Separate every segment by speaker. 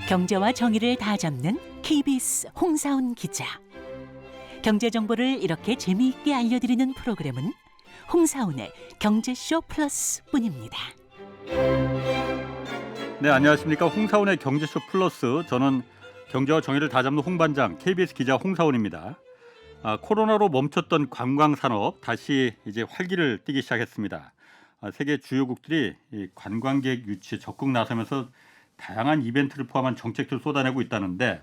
Speaker 1: 경제와 정의를 다 잡는 KBS 홍사훈 기자. 경제 정보를 이렇게 재미있게 알려드리는 프로그램은 홍사훈의 경제쇼 플러스뿐입니다.
Speaker 2: 네, 안녕하십니까. 홍사훈의 경제쇼 플러스. 저는 경제와 정의를 다 잡는 홍반장 KBS 기자 홍사훈입니다. 코로나로 멈췄던 관광 산업 다시 이제 활기를 띠기 시작했습니다. 세계 주요국들이 이 관광객 유치에 적극 나서면서 다양한 이벤트를 포함한 정책들을 쏟아내고 있다는데,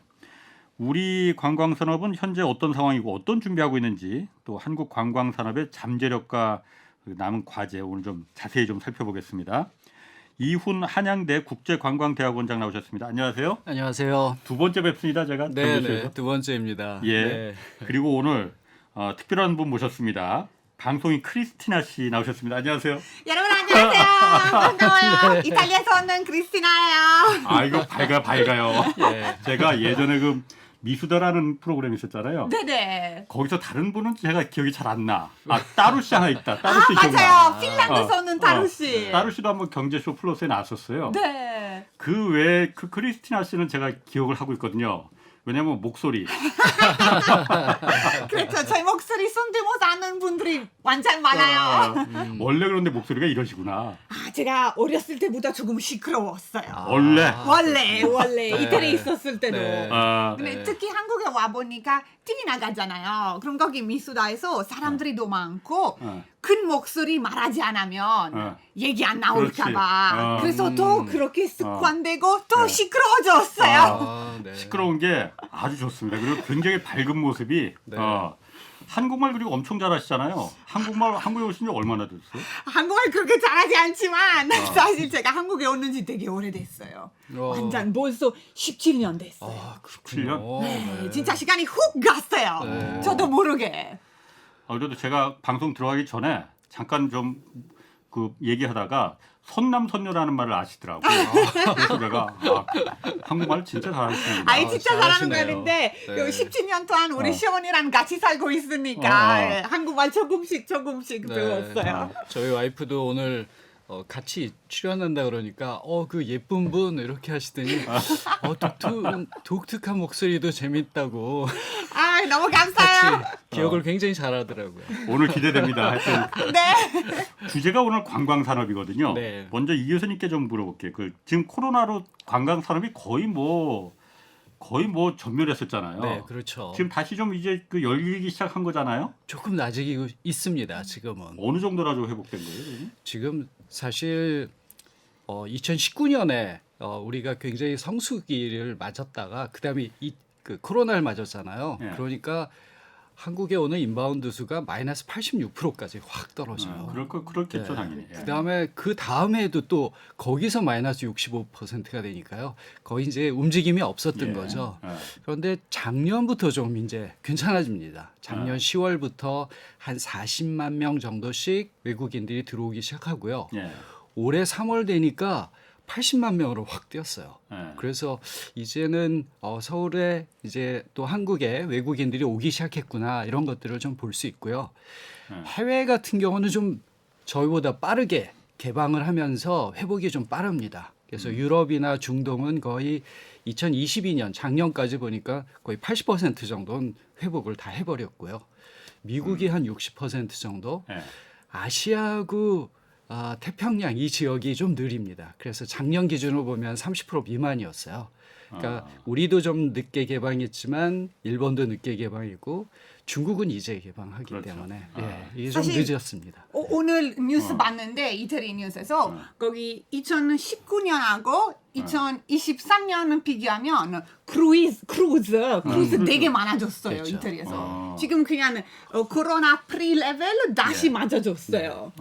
Speaker 2: 우리 관광 산업은 현재 어떤 상황이고 어떤 준비하고 있는지, 또 한국 관광 산업의 잠재력과 남은 과제 오늘 좀 자세히 좀 살펴보겠습니다. 이훈 한양대 국제관광대학원장 나오셨습니다. 안녕하세요.
Speaker 3: 안녕하세요.
Speaker 2: 두 번째 뵙습니다. 제가
Speaker 3: 네, 두 번째입니다.
Speaker 2: 예.
Speaker 3: 네.
Speaker 2: 그리고 오늘 특별한 분 모셨습니다. 방송인 크리스티나 씨 나오셨습니다. 안녕하세요.
Speaker 4: 여러분 안녕하세요. 반가워요. 이탈리아에서 오는 크리스티나예요.
Speaker 2: 아, 이거 밝아요.
Speaker 3: 예.
Speaker 2: 제가 예전에 그 미수다라는 프로그램 있었잖아요.
Speaker 4: 네네.
Speaker 2: 거기서 다른 분은 제가 기억이 잘 안 나. 따루 씨 하나 있다. 따루 씨 기억나.
Speaker 4: 맞아요. 핀란드에서 오는 다루 씨.
Speaker 2: 따루 씨도 한번 경제쇼 플러스에 나왔었어요.
Speaker 4: 네.
Speaker 2: 그 외에 그 크리스티나 씨는 제가 기억을 하고 있거든요. 왜냐면 목소리.
Speaker 4: 그렇죠. 저희 목소리 손들못 아는 분들이 완전 많아요.
Speaker 2: 원래 그런데 목소리가 이러시구나.
Speaker 4: 제가 어렸을 때보다 조금 시끄러웠어요.
Speaker 2: 원래.
Speaker 4: 원래 이태리에 있었을 때도.
Speaker 3: 네.
Speaker 4: 근데
Speaker 3: 네.
Speaker 4: 특히 한국에 와 보니까 TV 나가잖아요. 그럼 거기 미수다에서 사람들이 더 많고 큰 목소리 말하지 않으면 얘기 안 나올까봐. 그래서 더 그렇게 습관되고 더 시끄러워졌어요.
Speaker 3: 네.
Speaker 2: 시끄러운 게 아주 좋습니다. 그리고 굉장히 밝은 모습이
Speaker 3: 네.
Speaker 2: 한국말 그리고 엄청 잘하시잖아요. 한국에 오신 지 얼마나 됐어요?
Speaker 4: 한국말 그렇게 잘하지 않지만 사실 제가 한국에 오는 지 되게 오래됐어요. 완전 벌써 17년 됐어요.
Speaker 3: 아, 그렇군요.
Speaker 4: 네, 진짜 시간이 훅 갔어요.
Speaker 3: 네.
Speaker 4: 저도 모르게.
Speaker 2: 그래도 제가 방송 들어가기 전에 잠깐 좀 그 얘기하다가 선남선녀라는 말을 아시더라고요. 그래서 제가 한국말 진짜 잘하시네요.
Speaker 4: 진짜 잘하는
Speaker 3: 잘하시네요.
Speaker 4: 말인데
Speaker 3: 네.
Speaker 4: 17년 동안 우리 시어머니랑 같이 살고 있으니까 한국말 조금씩 배웠어요.
Speaker 3: 저희 와이프도 오늘 같이 출연한다 그러니까 그 예쁜 분 이렇게 하시더니 독특한 목소리도 재밌다고
Speaker 4: 너무 감사해요.
Speaker 3: 같이 기억을 굉장히 잘하더라고요.
Speaker 2: 오늘 기대됩니다. 하여튼
Speaker 4: 네.
Speaker 2: 주제가 오늘 관광산업이거든요.
Speaker 3: 네.
Speaker 2: 먼저 이 교수님께 좀 물어볼게요. 지금 코로나로 관광산업이 거의 전멸했었잖아요.
Speaker 3: 네, 그렇죠.
Speaker 2: 지금 다시 좀 이제 열리기 시작한 거잖아요.
Speaker 3: 조금 나아지고 있습니다. 지금은.
Speaker 2: 어느 정도나 좀 회복된 거예요?
Speaker 3: 지금 사실 2019년에 우리가 굉장히 성수기를 맞았다가 그다음에 그 코로나를 맞았잖아요.
Speaker 2: 네.
Speaker 3: 그러니까 한국에 오는 인바운드 수가 마이너스 86%까지 확 떨어져요.
Speaker 2: 그렇겠죠,
Speaker 3: 네.
Speaker 2: 당연히.
Speaker 3: 그 다음에도 또 거기서 마이너스 65%가 되니까요. 거의 이제 움직임이 없었던 거죠. 그런데 작년부터 좀 이제 괜찮아집니다. 작년 10월부터 한 40만 명 정도씩 외국인들이 들어오기 시작하고요. 올해 3월 되니까 80만 명으로 확 뛰었어요. 그래서 이제는 서울에 이제 또 한국에 외국인들이 오기 시작했구나 이런 것들을 좀 볼 수 있고요. 해외 같은 경우는 좀 저희보다 빠르게 개방을 하면서 회복이 좀 빠릅니다. 그래서 유럽이나 중동은 거의 2022년 작년까지 보니까 거의 80% 정도는 회복을 다 해버렸고요. 미국이 한 60% 정도, 아시아구 태평양 이 지역이 좀 느립니다. 그래서 작년 기준으로 보면 30% 미만이었어요. 그러니까 우리도 좀 늦게 개방했지만 일본도 늦게 개방이고 중국은 이제 개방하기 때문에 이게 좀
Speaker 4: 사실
Speaker 3: 늦었습니다.
Speaker 4: 오늘 뉴스 봤는데 이태리 뉴스에서 거기 2019년하고 2023년을 비교하면 크루즈 되게 많아졌어요.
Speaker 3: 그렇죠.
Speaker 4: 이태리에서. 지금 그냥 코로나 프리 레벨 다시 맞아졌어요.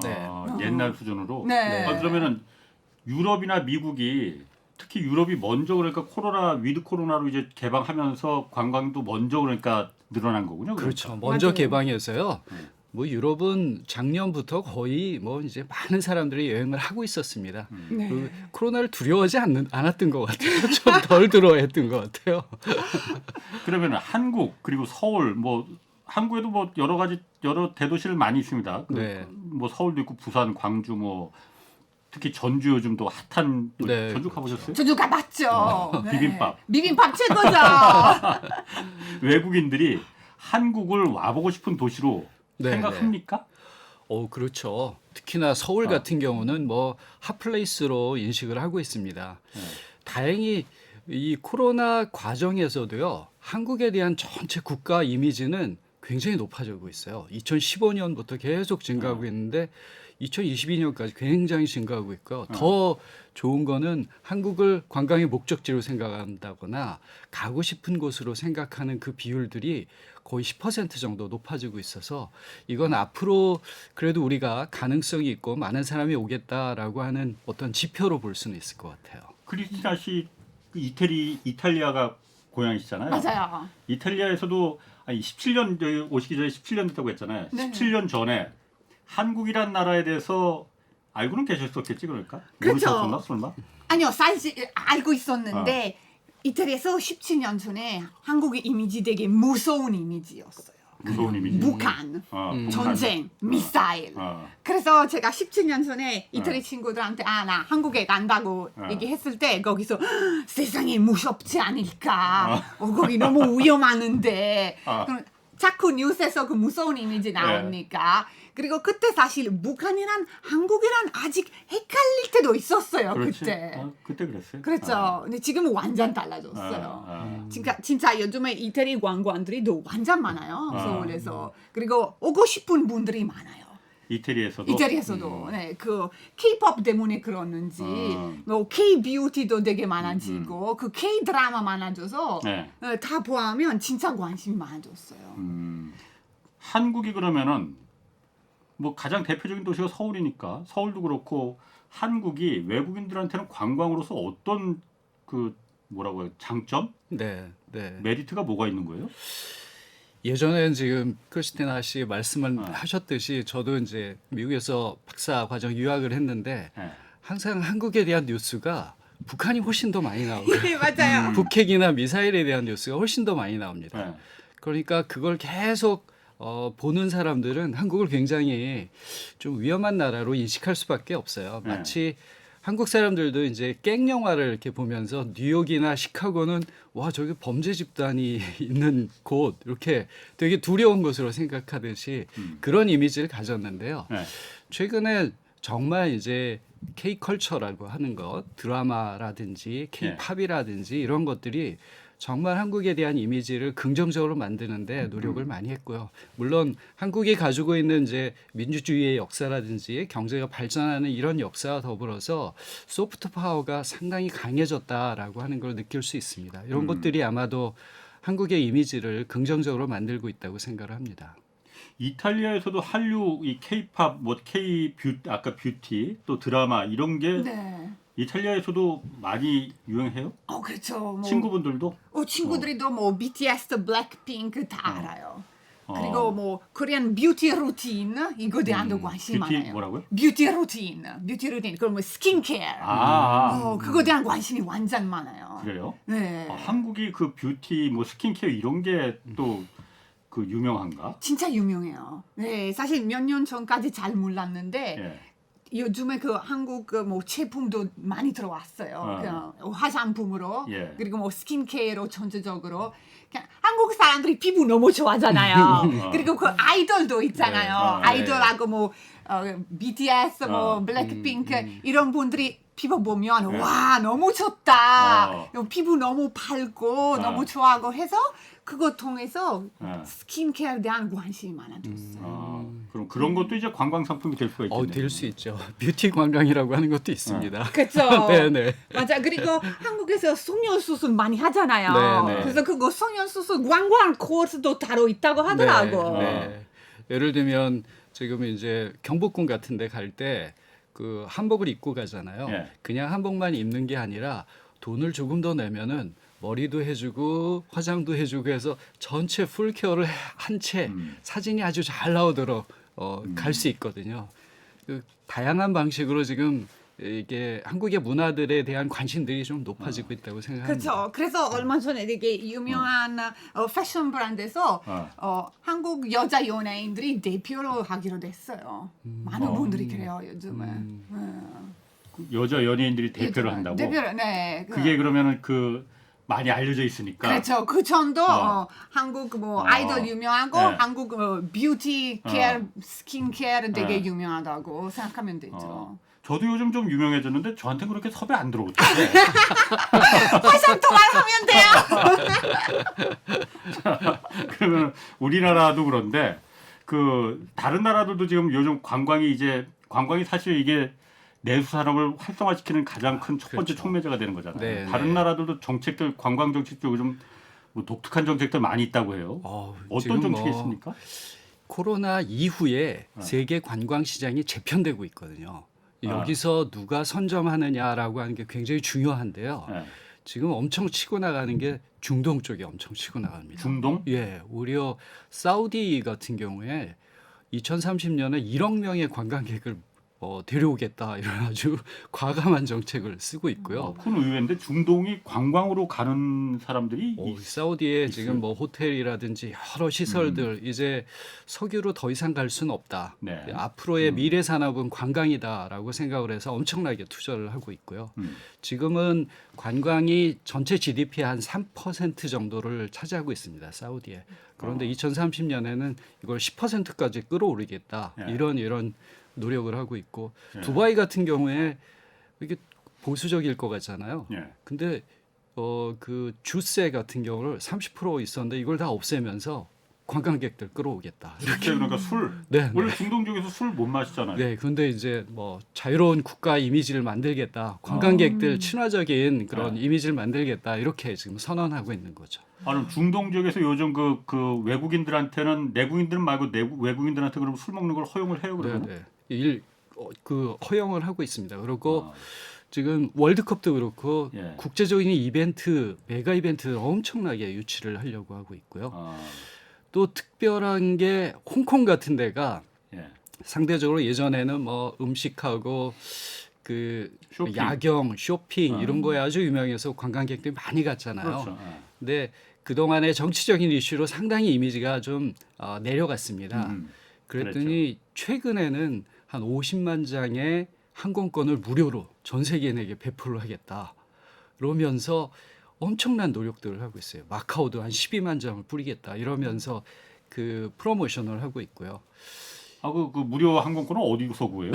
Speaker 2: 옛날 수준으로.
Speaker 4: 네.
Speaker 2: 그러면은 유럽이나 미국이 특히 유럽이 먼저 그러니까 위드 코로나로 이제 개방하면서 관광도 먼저 그러니까 늘어난 거군요.
Speaker 3: 그렇죠. 먼저
Speaker 4: 맞아요.
Speaker 3: 개방해서요. 뭐 유럽은 작년부터 거의 뭐 이제 많은 사람들이 여행을 하고 있었습니다.
Speaker 4: 네.
Speaker 3: 그 코로나를 두려워하지 않았던 것 같아요. 좀 덜 두려워했던 것 같아요.
Speaker 2: 그러면 한국 그리고 서울 한국에도 여러 대도시를 많이 있습니다.
Speaker 3: 네.
Speaker 2: 서울도 있고 부산, 광주 특히 전주 요즘 또 핫한 또
Speaker 3: 네,
Speaker 2: 전주 가보셨어요?
Speaker 4: 저도 가봤죠. 네.
Speaker 2: 비빔밥.
Speaker 4: 비빔밥 최고죠.
Speaker 2: 외국인들이 한국을 와보고 싶은 도시로
Speaker 3: 네,
Speaker 2: 생각합니까?
Speaker 3: 그렇죠. 특히나 서울 같은 경우는 뭐 핫플레이스로 인식을 하고 있습니다.
Speaker 2: 네.
Speaker 3: 다행히 이 코로나 과정에서도요. 한국에 대한 전체 국가 이미지는 굉장히 높아지고 있어요. 2015년부터 계속 증가하고 있는데 2022년까지 굉장히 증가하고 있고요. 더 좋은 거는 한국을 관광의 목적지로 생각한다거나 가고 싶은 곳으로 생각하는 그 비율들이 거의 10% 정도 높아지고 있어서 이건 앞으로 그래도 우리가 가능성이 있고 많은 사람이 오겠다라고 하는 어떤 지표로 볼 수는 있을 것 같아요.
Speaker 2: 크리스티나 씨 이탈리아가 고향이시잖아요.
Speaker 4: 맞아요.
Speaker 2: 이탈리아에서도 아니 17년 저희 오시기 전에 17년 됐다고 했잖아요.
Speaker 4: 네네.
Speaker 2: 17년 전에 한국이란 나라에 대해서 알고는 계셨었겠지 그러니까?
Speaker 4: 그렇죠.
Speaker 2: 모르셨었나 설마?
Speaker 4: 아니요, 사실 알고 있었는데 이태리에서 17년 전에 한국의 이미지 되게 무서운 이미지였어요.
Speaker 2: 무서운 이미지.
Speaker 4: 북한,
Speaker 2: 북한.
Speaker 4: 전쟁, 미사일.
Speaker 2: 어.
Speaker 4: 그래서 제가 17년 전에 이태리 친구들한테 나 한국에 간다고 얘기했을 때 거기서 세상이 무섭지 않을까. 거기 너무 위험하는데. 그럼 자꾸 뉴스에서 그 무서운 이미지 나오니까. 그리고 그때 사실 북한이랑 한국이랑 아직 헷갈릴 때도 있었어요.
Speaker 2: 그렇지.
Speaker 4: 그때.
Speaker 2: 그때 그랬어요.
Speaker 4: 그렇죠. 근데 지금은 완전 달라졌어요. 진짜 요즘에 이태리 관광들이 또 완전 많아요. 서울에서. 그리고 오고 싶은 분들이 많아요.
Speaker 2: 이태리에서도.
Speaker 4: 네, 그 K-pop 때문에 그러는지, 뭐 K-뷰티도 되게 많아지고, 그 K-드라마 많아져서 다 보면 진짜 관심이 많아졌어요.
Speaker 2: 한국이 그러면은 뭐 가장 대표적인 도시가 서울이니까 서울도 그렇고 한국이 외국인들한테는 관광으로서 어떤 그 뭐라고 해요 장점,
Speaker 3: 네, 네.
Speaker 2: 메리트가 뭐가 있는 거예요?
Speaker 3: 예전엔 지금 크리스티나 씨 말씀을 하셨듯이 저도 이제 미국에서 박사 과정 유학을 했는데 항상 한국에 대한 뉴스가 북한이 훨씬 더 많이 나오고요.
Speaker 4: 네, 맞아요.
Speaker 3: 북핵이나 미사일에 대한 뉴스가 훨씬 더 많이 나옵니다. 그러니까 그걸 계속 보는 사람들은 한국을 굉장히 좀 위험한 나라로 인식할 수밖에 없어요. 마치 한국 사람들도 이제 갱 영화를 이렇게 보면서 뉴욕이나 시카고는 와 저기 범죄 집단이 있는 곳 이렇게 되게 두려운 곳으로 생각하듯이 그런 이미지를 가졌는데요. 최근에 정말 이제 K-컬처라고 하는 것, 드라마라든지 K-팝이라든지 이런 것들이 정말 한국에 대한 이미지를 긍정적으로 만드는데 노력을 많이 했고요. 물론 한국이 가지고 있는 이제 민주주의의 역사라든지 경제가 발전하는 이런 역사와 더불어서 소프트 파워가 상당히 강해졌다라고 하는 걸 느낄 수 있습니다. 이런 것들이 아마도 한국의 이미지를 긍정적으로 만들고 있다고 생각을 합니다.
Speaker 2: 이탈리아에서도 한류 이 K-팝, 뭐 K-뷰티, 아까 뷰티, 또 드라마 이런 게 이탈리아에서도 많이 유행해요?
Speaker 4: 그렇죠. 뭐,
Speaker 2: 친구분들도?
Speaker 4: 친구들이도 뭐 BTS, 블랙핑크 다 알아요. 그리고 뭐 코리안 뷰티 루틴 이거 대한도 관심이
Speaker 2: 뷰티
Speaker 4: 많아요.
Speaker 2: 뭐라고요?
Speaker 4: 뷰티 루틴. 그럼 뭐 스킨케어. 그거 대한 관심이 완전 많아요.
Speaker 2: 그래요?
Speaker 4: 네.
Speaker 2: 한국이 그 뷰티, 뭐 스킨케어 이런 게 또 그 유명한가?
Speaker 4: 진짜 유명해요. 네, 사실 몇 년 전까지 잘 몰랐는데 요즘에 그 한국 그 뭐 제품도 많이 들어왔어요. 그 화장품으로 그리고 뭐 스킨케어로 전체적으로 그냥 한국 사람들이 피부 너무 좋아하잖아요. 그리고 그 아이돌도 있잖아요. 아이돌하고 뭐 BTS, 뭐 블랙핑크 이런 분들이 피부 보면 와 너무 좋다. 피부 너무 밝고 너무 좋아하고 해서 그거 통해서 스킨케어에 대한 관심이 많아졌어요.
Speaker 2: 그럼 그런 것도 이제 관광 상품이 될 수가 있겠네요.
Speaker 3: 될 수 있죠. 뷰티 관광이라고 하는 것도 있습니다.
Speaker 4: 그렇죠.
Speaker 3: 네네.
Speaker 4: 맞아. 그리고 한국에서 성형 수술 많이 하잖아요.
Speaker 3: 네네.
Speaker 4: 그래서 그거 성형 수술 관광 코스도 따로 있다고 하더라고.
Speaker 3: 네. 예를 들면 지금 이제 경복궁 같은데 갈 때 그 한복을 입고 가잖아요. 그냥 한복만 입는 게 아니라 돈을 조금 더 내면은 머리도 해주고 화장도 해주고 해서 전체 풀케어를 한 채 사진이 아주 잘 나오도록 갈 수 있거든요. 그 다양한 방식으로 지금 이게 한국의 문화들에 대한 관심들이 좀 높아지고 있다고 생각합니다.
Speaker 4: 그렇죠. 그래서 얼마 전에 되게 유명한 패션 브랜드에서 한국 여자 연예인들이 대표로 하기로 됐어요. 많은 분들이 그래요 요즘은.
Speaker 2: 여자 연예인들이 대표를 한다고.
Speaker 4: 대표를 네.
Speaker 2: 그게 그러면은 그 많이 알려져 있으니까.
Speaker 4: 그렇죠. 그 정도 한국 뭐 아이돌 유명하고
Speaker 2: 네.
Speaker 4: 한국 뷰티 케어, 스킨 케어 되게 유명하다고 생각하면 되죠.
Speaker 2: 저도 요즘 좀 유명해졌는데 저한테 그렇게 섭외 안 들어오던데.
Speaker 4: 화상통화 하면 돼요.
Speaker 2: 그러면 우리나라도 그런데 그 다른 나라들도 지금 요즘 관광이 사실 이게 내수 산업을 활성화시키는 가장 큰 첫 번째
Speaker 3: 그렇죠.
Speaker 2: 촉매제가 되는 거잖아요.
Speaker 3: 네,
Speaker 2: 다른
Speaker 3: 네.
Speaker 2: 나라들도 정책들 관광 정책도 요즘 뭐 독특한 정책들 많이 있다고 해요. 어떤
Speaker 3: 지금
Speaker 2: 정책이 있습니까?
Speaker 3: 코로나 이후에
Speaker 2: 네.
Speaker 3: 세계 관광 시장이 재편되고 있거든요. 여기서 누가 선점하느냐라고 하는 게 굉장히 중요한데요.
Speaker 2: 네.
Speaker 3: 지금 엄청 치고 나가는 게 중동 쪽이 엄청 치고 나갑니다.
Speaker 2: 중동?
Speaker 3: 예, 오히려 사우디 같은 경우에 2030년에 1억 명의 관광객을 데려오겠다 이런 아주 과감한 정책을 쓰고 있고요.
Speaker 2: 그건 의외인데 중동이 관광으로 가는 사람들이
Speaker 3: 사우디에
Speaker 2: 있어요.
Speaker 3: 지금 뭐 호텔이라든지 여러 시설들 이제 석유로 더 이상 갈 수는 없다.
Speaker 2: 네.
Speaker 3: 앞으로의 미래 산업은 관광이다라고 생각을 해서 엄청나게 투자를 하고 있고요. 지금은 관광이 전체 GDP의 한 3% 정도를 차지하고 있습니다. 사우디에. 그런데 2030년에는 이걸 10%까지 끌어올리겠다.
Speaker 2: 네.
Speaker 3: 이런 노력을 하고 있고
Speaker 2: 네.
Speaker 3: 두바이 같은 경우에 이게 보수적일 것 같잖아요.
Speaker 2: 예.
Speaker 3: 근데 그 주세 같은 경우를 30% 있었는데 이걸 다 없애면서 관광객들 끌어오겠다.
Speaker 2: 이렇게 그러니까 술.
Speaker 3: 네,
Speaker 2: 원래 중동 쪽에서 술 못 마시잖아요.
Speaker 3: 네, 그런데 이제 뭐 자유로운 국가 이미지를 만들겠다, 관광객들 친화적인 그런 이미지를 만들겠다 이렇게 지금 선언하고 있는 거죠.
Speaker 2: 아니 중동 지역에서 요즘 그 외국인들한테는 내국인들 말고 외국인들한테 그럼 술 먹는 걸 허용을 해요 그러면?
Speaker 3: 네, 그 허용을 하고 있습니다. 그리고 지금 월드컵도 그렇고
Speaker 2: 예.
Speaker 3: 국제적인 이벤트, 메가 이벤트를 엄청나게 유치를 하려고 하고 있고요. 또 특별한 게 홍콩 같은 데가
Speaker 2: 예.
Speaker 3: 상대적으로 예전에는 뭐 음식하고 그
Speaker 2: 쇼핑.
Speaker 3: 야경, 쇼핑 이런 거에 아주 유명해서 관광객들이 많이 갔잖아요.
Speaker 2: 그렇죠.
Speaker 3: 근데 그동안의 정치적인 이슈로 상당히 이미지가 좀 내려갔습니다. 그랬더니 최근에는 한 50만 장의 항공권을 무료로 전 세계인에게 배포를 하겠다. 그러면서 엄청난 노력들을 하고 있어요. 마카오도 한 12만 장을 뿌리겠다. 이러면서 그 프로모션을 하고 있고요.
Speaker 2: 그 무료 항공권은 어디서 구해요?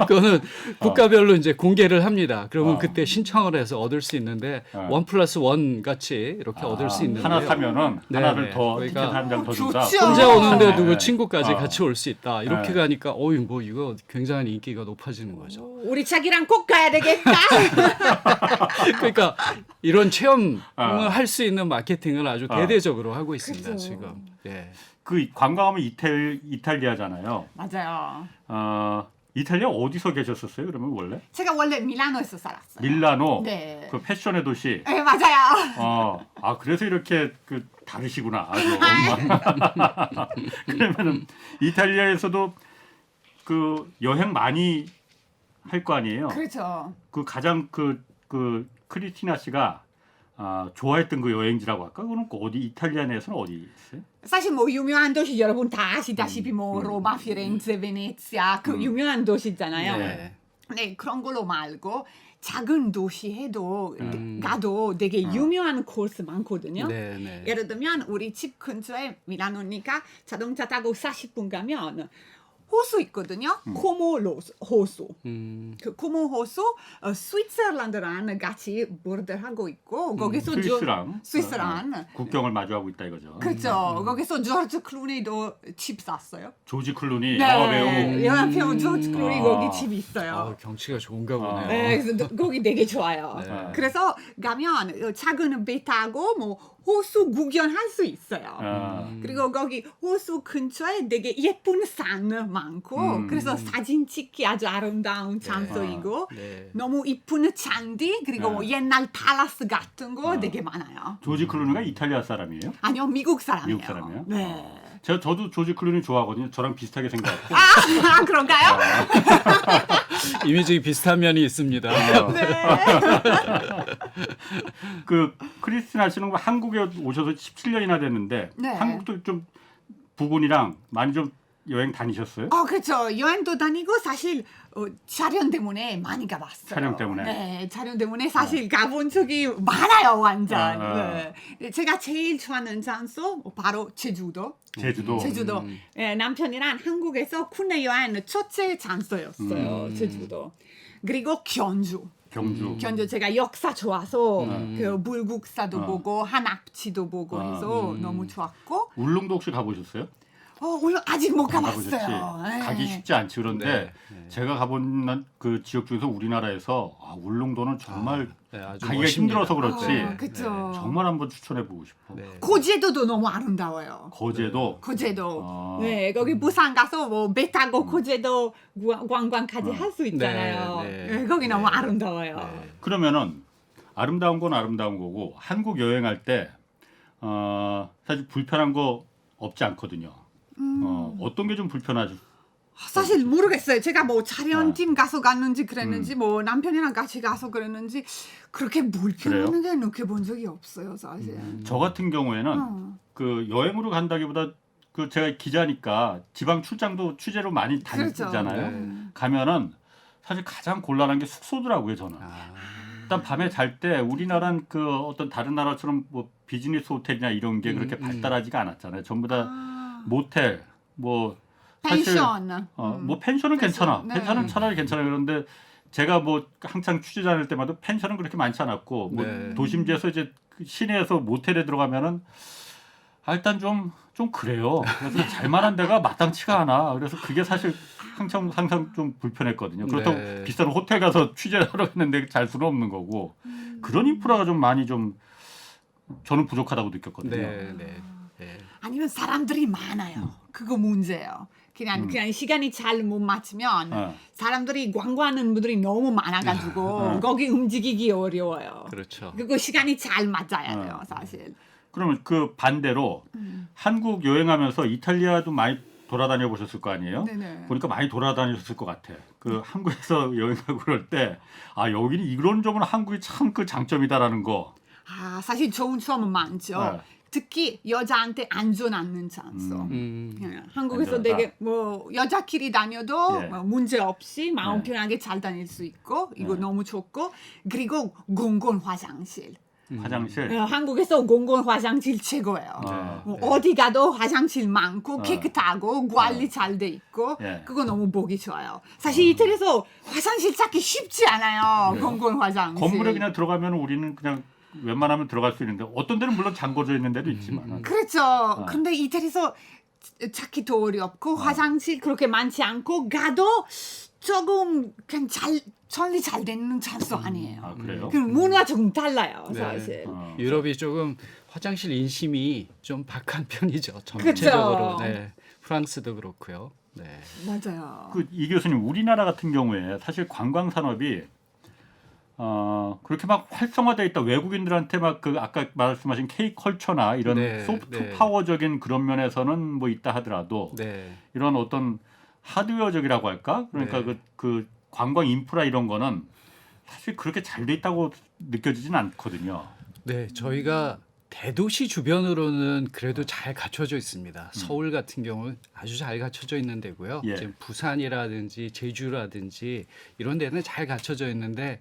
Speaker 3: 그거는 국가별로 이제 공개를 합니다. 그러면 그때 신청을 해서 얻을 수 있는데 1+1 같이 이렇게 얻을 수 있는데요.
Speaker 2: 하나 사면은
Speaker 3: 네,
Speaker 2: 하나를
Speaker 3: 네.
Speaker 2: 더
Speaker 3: 그러니까
Speaker 2: 티켓 한 장 더 준다.
Speaker 4: 좋죠.
Speaker 3: 혼자 오는데
Speaker 2: 네.
Speaker 3: 누구 친구까지 같이 올 수 있다. 이렇게
Speaker 2: 네.
Speaker 3: 가니까 뭐 이거 굉장한 인기가 높아지는 거죠.
Speaker 4: 우리 자기랑 꼭 가야 되겠다.
Speaker 3: 그러니까 이런 체험을 할 수 있는 마케팅을 아주 대대적으로 하고 있습니다.
Speaker 4: 그렇죠.
Speaker 3: 지금. 예.
Speaker 2: 그 관광하면 이탈리아잖아요.
Speaker 4: 맞아요.
Speaker 2: 이탈리아 어디서 계셨었어요? 그러면 원래?
Speaker 4: 제가 원래 밀라노에서 살았어요.
Speaker 2: 밀라노.
Speaker 4: 네.
Speaker 2: 그 패션의 도시.
Speaker 4: 네, 맞아요.
Speaker 2: 그래서 이렇게 그 다르시구나. 아주. 그러면은 이탈리아에서도 그 여행 많이 할 거 아니에요.
Speaker 4: 그렇죠.
Speaker 2: 그 가장 그 크리스티나 씨가 좋아했던 그 여행지라고 할까? 그럼 어디 이탈리아 내에서는 어디 있어요?
Speaker 4: 사실 뭐 유명한 도시 여러분 다 아시다시피 뭐 로마, 피렌체, 베네치아 그 유명한 도시잖아요.
Speaker 3: 네.
Speaker 4: 네, 그런 걸로 말고 작은 도시에도 가도 되게 유명한 코스 많거든요.
Speaker 3: 네, 네.
Speaker 4: 예를 들면 우리 집 근처에 밀라노니까 자동차 타고 40분 가면 호수 있거든요. 코모 호수. 그 코모 호수 스위스란드랑 같이 보르들하고 있고 거기서 스위스랑
Speaker 2: 국경을 마주하고 있다 이거죠.
Speaker 4: 그렇죠. 거기서 조지 클루니도 집 샀어요.
Speaker 2: 조지 클루니
Speaker 4: 네,
Speaker 2: 배우.
Speaker 4: 영화 배우 조지 클루니 거기 집 있어요.
Speaker 3: 경치가 좋은가 보네요.
Speaker 4: 네, 그래서 거기 되게 좋아요.
Speaker 3: 네.
Speaker 4: 그래서 가면 작은 배 타고 뭐 호수 구경할 수 있어요. 그리고 거기 호수 근처에 되게 예쁜 산 많고 그래서 사진 찍기 아주 아름다운 장소이고
Speaker 3: 네.
Speaker 4: 너무 이쁜 잔디 그리고 뭐 옛날 팔라스 같은 거 되게 많아요.
Speaker 2: 조지 클루니가 이탈리아 사람이에요?
Speaker 4: 아니요, 미국 사람이에요.
Speaker 2: 미국 사람이에요?
Speaker 4: 네.
Speaker 2: 저도 조지 클루니 좋아하거든요. 저랑 비슷하게 생겼고.
Speaker 4: 그런가요?
Speaker 3: 이미지 비슷한 면이 있습니다.
Speaker 2: 그 크리스티나 씨는 한국에 오셔서 17년이나 됐는데
Speaker 4: 네.
Speaker 2: 한국도 좀 부군이랑 많이 좀 여행 다니셨어요?
Speaker 4: 그렇죠. 여행도 다니고 사실 촬영 때문에 많이 가봤어요.
Speaker 2: 촬영 때문에?
Speaker 4: 네, 촬영 때문에 사실 가본 적이 많아요, 완전. 네. 제가 제일 좋아하는 장소 바로 제주도. 제주도. 네, 남편이랑 한국에서 국내 여행 첫째 장소였어요, 제주도. 그리고 경주 제가 역사 좋아서 그 물국사도 보고 한악지도 보고 해서 너무 좋았고.
Speaker 2: 울릉도 혹시 가보셨어요?
Speaker 4: 물론 아직 못 가봤어요.
Speaker 2: 가보셨지.
Speaker 4: 네.
Speaker 2: 가기 쉽지 않지. 그런데 제가 가본 그 지역 중에서 우리나라에서 울릉도는 정말
Speaker 3: 아주
Speaker 2: 가기가
Speaker 3: 멋집니다.
Speaker 2: 힘들어서 그렇지.
Speaker 4: 그렇죠.
Speaker 2: 정말 한번 추천해보고 싶어.
Speaker 3: 네.
Speaker 4: 거제도도 너무 아름다워요.
Speaker 2: 거제도.
Speaker 4: 네, 거기 부산 가서 뭐 배 타고 거제도 관광까지 할 수 있잖아요.
Speaker 3: 네.
Speaker 4: 거기 너무 아름다워요.
Speaker 2: 그러면은 아름다운 건 아름다운 거고 한국 여행할 때 사실 불편한 거 없지 않거든요. 어떤 게 좀 불편하죠?
Speaker 4: 사실 모르겠어요. 제가 뭐 촬영팀 가서 갔는지 그랬는지 뭐 남편이랑 같이 가서 그랬는지 그렇게 불편한 게 느껴본 적이 없어요, 사실.
Speaker 2: 저 같은 경우에는 그 여행으로 간다기보다 그 제가 기자니까 지방 출장도 취재로 많이 다니잖아요.
Speaker 3: 그렇죠.
Speaker 2: 가면은 사실 가장 곤란한 게 숙소더라고요, 저는. 일단 밤에 잘 때 우리나라는 그 어떤 다른 나라처럼 뭐 비즈니스 호텔이나 이런 게 그렇게 발달하지가 않았잖아요. 전부 다 모텔, 뭐 사실
Speaker 4: 펜션.
Speaker 2: 뭐 펜션은 괜찮아.
Speaker 4: 네.
Speaker 2: 펜션은 차라리 괜찮아요. 그런데 제가 뭐 항상 취재 다닐 때마다 펜션은 그렇게 많지 않았고 뭐 도심지에서 이제 시내에서 모텔에 들어가면은 일단 좀 그래요. 그래서 잘만한 데가 마땅치가 않아. 그래서 그게 사실 항상 좀 불편했거든요. 그렇다고 비싼 호텔 가서 취재하러 했는데 잘 수는 없는 거고 그런 인프라가 좀 많이 좀 저는 부족하다고 느꼈거든요.
Speaker 4: 아니면 사람들이 많아요. 그거 문제예요. 그냥 시간이 잘 못 맞추면 사람들이 관광하는 분들이 너무 많아가지고 거기 움직이기 어려워요.
Speaker 3: 그렇죠.
Speaker 4: 그리고 시간이 잘 맞아야 돼요, 사실.
Speaker 2: 그러면 그 반대로 한국 여행하면서 이탈리아도 많이 돌아다녀 보셨을 거 아니에요?
Speaker 4: 네네.
Speaker 2: 보니까 많이 돌아다니셨을 것 같아. 그 한국에서 여행하고 그럴 때 여기는 이런 점은 한국이 참 그 장점이다라는 거.
Speaker 4: 사실 좋은 점은 많죠. 특히 여자한테 안전 않는 장소. 한국에서
Speaker 2: 안전하다.
Speaker 4: 되게 뭐 여자끼리 다녀도 뭐 문제 없이 마음 편하게 잘 다닐 수 있고 이거 너무 좋고 그리고 공공 화장실.
Speaker 2: 화장실.
Speaker 4: 한국에서 공공 화장실 최고예요. 어디 가도 화장실 많고 깨끗하고 관리 잘 돼 있고 그거 너무 보기 좋아요. 사실 이태리에서 화장실 찾기 쉽지 않아요. 공공 화장실.
Speaker 2: 건물에 그냥 들어가면 우리는 그냥 웬만하면 들어갈 수 있는데 어떤 데는 물론 잠궈져 있는 데도 있지만.
Speaker 4: 그렇죠. 근데 이태리에서 찾기 더 어렵고 화장실 그렇게 많지 않고 가도 조금 그냥 전리 잘 되는 장소 아니에요.
Speaker 2: 그래요?
Speaker 4: 그 문화 조금 달라요, 사실.
Speaker 3: 유럽이 조금 화장실 인심이 좀 박한 편이죠. 전체적으로. 네. 프랑스도 그렇고요. 네.
Speaker 4: 맞아요.
Speaker 2: 이 교수님 우리나라 같은 경우에 사실 관광 산업이 그렇게 막 활성화되어 있다. 외국인들한테 막 그 아까 말씀하신 K컬처나 이런 소프트 파워적인 그런 면에서는 뭐 있다 하더라도 이런 어떤 하드웨어적이라고 할까? 그러니까 그 관광 인프라 이런 거는 사실 그렇게 잘 돼 있다고 느껴지진 않거든요.
Speaker 3: 네, 저희가 대도시 주변으로는 그래도 잘 갖춰져 있습니다. 서울 같은 경우는 아주 잘 갖춰져 있는 데고요. 지금 부산이라든지 제주라든지 이런 데는 잘 갖춰져 있는데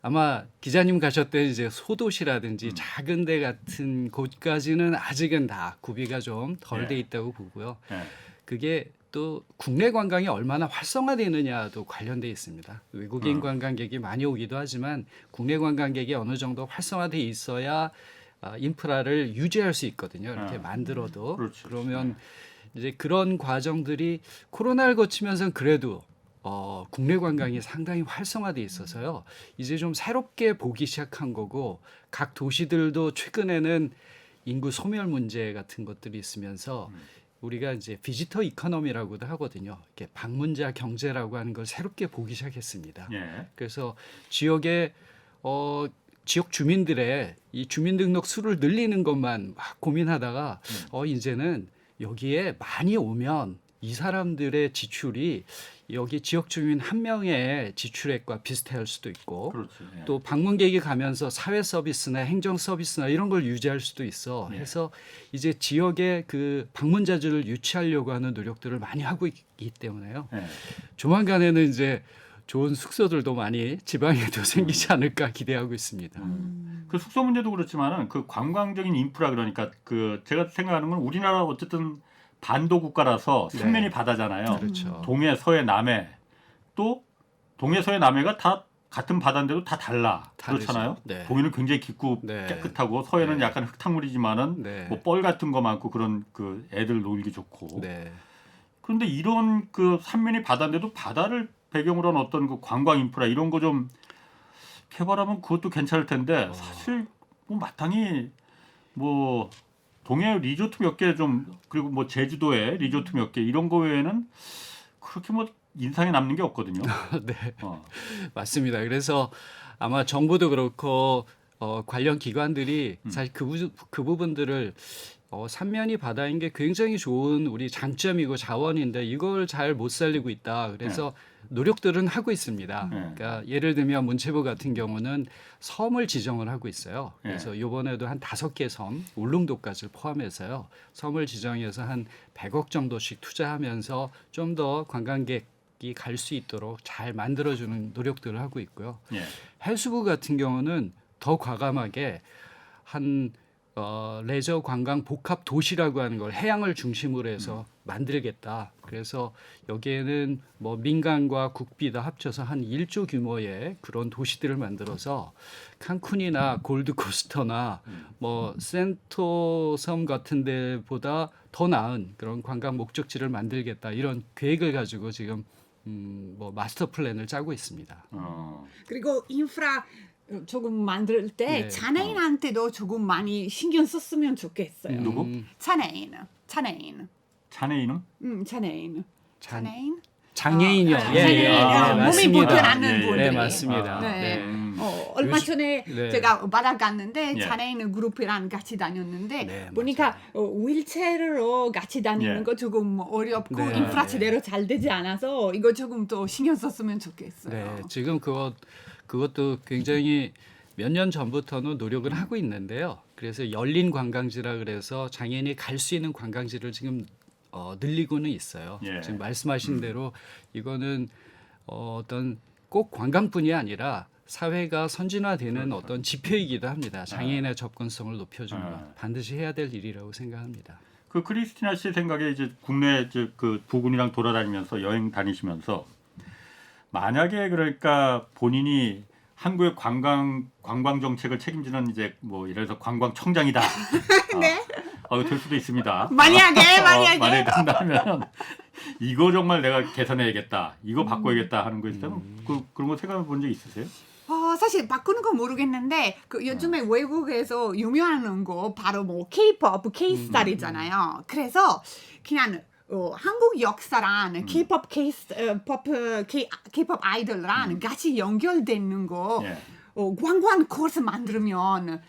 Speaker 3: 아마 기자님 가셨던 이제 소도시라든지 작은 데 같은 곳까지는 아직은 다 구비가 좀 덜 돼 있다고 보고요. 그게 또 국내 관광이 얼마나 활성화되느냐도 관련돼 있습니다. 외국인 관광객이 많이 오기도 하지만 국내 관광객이 어느 정도 활성화돼 있어야 인프라를 유지할 수 있거든요. 이렇게 만들어도. 그러면 이제 그런 과정들이 코로나를 거치면서 그래도 국내 관광이 상당히 활성화돼 있어서요. 이제 좀 새롭게 보기 시작한 거고 각 도시들도 최근에는 인구 소멸 문제 같은 것들이 있으면서 우리가 이제 비지터 이코노미라고도 하거든요. 이렇게 방문자 경제라고 하는 걸 새롭게 보기 시작했습니다. 그래서 지역의 지역 주민들의 이 주민등록 수를 늘리는 것만 막 고민하다가 이제는 여기에 많이 오면 이 사람들의 지출이 여기 지역 주민 한 명의 지출액과 비슷할 수도 있고
Speaker 2: 그렇죠. 예.
Speaker 3: 또 방문객이 가면서 사회 서비스나 행정 서비스나 이런 걸 유지할 수도 있어.
Speaker 2: 예.
Speaker 3: 해서 이제 지역의 그 방문자들을 유치하려고 하는 노력들을 많이 하고 있기 때문에요.
Speaker 2: 예.
Speaker 3: 조만간에는 이제 좋은 숙소들도 많이 지방에도 생기지 않을까 기대하고 있습니다.
Speaker 2: 그 숙소 문제도 그렇지만은 그 관광적인 인프라 그러니까 그 제가 생각하는 건 우리나라 어쨌든 반도 국가라서
Speaker 3: 네.
Speaker 2: 삼면이 바다잖아요.
Speaker 3: 그렇죠.
Speaker 2: 동해, 서해, 남해 또 동해, 서해, 남해가 다 같은 바다인데도 다 달라.
Speaker 3: 다르죠.
Speaker 2: 그렇잖아요.
Speaker 3: 네.
Speaker 2: 동해는 굉장히 깊고
Speaker 3: 네.
Speaker 2: 깨끗하고 서해는
Speaker 3: 네.
Speaker 2: 약간 흙탕물이지만은
Speaker 3: 네.
Speaker 2: 뭐 뻘 같은 거 많고 그런 그 애들 놀기 좋고.
Speaker 3: 네.
Speaker 2: 그런데 이런 그 삼면이 바다인데도 바다를 배경으로 한 어떤 그 관광 인프라 이런 거 좀 개발하면 그것도 괜찮을 텐데 사실 뭐 마땅히 뭐 동해 리조트 몇 개 좀 그리고 뭐 제주도에 리조트 몇 개 이런 거 외에는 그렇게 뭐 인상에 남는 게 없거든요.
Speaker 3: 네.
Speaker 2: 어.
Speaker 3: 맞습니다. 그래서 아마 정부도 그렇고 관련 기관들이 사실 그 부분들을 삼면이 바다인 게 굉장히 좋은 우리 장점이고 자원인데 이걸 잘 못 살리고 있다. 그래서 노력들은 하고 있습니다.
Speaker 2: 네.
Speaker 3: 그러니까 예를 들면 문체부 같은 경우는 섬을 지정을 하고 있어요. 그래서 이번에도 한 5개 섬, 울릉도까지 포함해서요. 섬을 지정해서 한 100억 정도씩 투자하면서 좀 더 관광객이 갈 수 있도록 잘 만들어주는 노력들을 하고 있고요.
Speaker 2: 예.
Speaker 3: 해수부 같은 경우는 더 과감하게 한 레저 관광 복합 도시라고 하는 걸 해양을 중심으로 해서 만들겠다. 그래서 여기에는 뭐 민간과 국비 다 합쳐서 한 1조 규모의 그런 도시들을 만들어서 칸쿤이나 골드코스터나 뭐 센토섬 같은 데보다 더 나은 그런 관광 목적지를 만들겠다. 이런 계획을 가지고 지금 뭐 마스터 플랜을 짜고 있습니다.
Speaker 4: 그리고 인프라 조금 만들 때
Speaker 3: 네.
Speaker 4: 장애인한테도 조금 많이 신경 썼으면 좋겠어요.
Speaker 2: 누구?
Speaker 4: 장애인.
Speaker 2: 자네 이름?
Speaker 4: 장애인. 장애인?
Speaker 3: 장애인이요.
Speaker 4: 장애인. 몸이
Speaker 3: 맞습니다.
Speaker 4: 불편하는
Speaker 2: 예, 예.
Speaker 4: 분들이.
Speaker 3: 네, 맞습니다.
Speaker 4: 네.
Speaker 3: 네.
Speaker 4: 얼마
Speaker 3: 요즘-
Speaker 4: 전에
Speaker 3: 네.
Speaker 4: 제가 바다 갔는데
Speaker 2: 예.
Speaker 4: 장애인 그룹이랑 같이 다녔는데
Speaker 3: 네,
Speaker 4: 보니까 휠체어로 같이 다니는
Speaker 2: 예.
Speaker 4: 거 조금 어렵고
Speaker 3: 네,
Speaker 4: 인프라
Speaker 3: 네.
Speaker 4: 제대로 잘 되지 않아서 이거 조금 더 신경 썼으면 좋겠어요.
Speaker 3: 네, 지금 그것도 굉장히 몇 년 전부터는 노력을 하고 있는데요. 그래서 열린 관광지라 그래서 장애인이 갈 수 있는 관광지를 지금 늘리고는 있어요.
Speaker 2: 예.
Speaker 3: 지금 말씀하신 대로 이거는 어떤 꼭 관광뿐이 아니라 사회가 선진화되는 어떤 지표이기도 합니다. 장애인의 접근성을 높여주는 것 반드시 해야 될 일이라고 생각합니다.
Speaker 2: 그 크리스티나 씨 생각에 이제 국내 이제 그 부군이랑 돌아다니면서 여행 다니시면서 만약에 그러니까 본인이 한국의 관광 정책을 책임지는 이제 뭐 예를 들어서 관광청장이다.
Speaker 4: 네.
Speaker 2: 될 수도 있습니다.
Speaker 4: 만약에.
Speaker 2: 만약에 된다면 이거 정말 내가 개선해야겠다. 이거 바꿔야겠다 하는 거 있다면 그런 거 생각해 본 적 있으세요?
Speaker 4: 사실 바꾸는 건 모르겠는데 그 요즘에 외국에서 유명한 거 바로 뭐 K-pop, K-스타일이잖아요. 그래서 그냥 한국 역사랑 K-pop, K-pop 아이돌랑 같이 연결되는 거
Speaker 2: 예.
Speaker 4: 관광 코스 만들면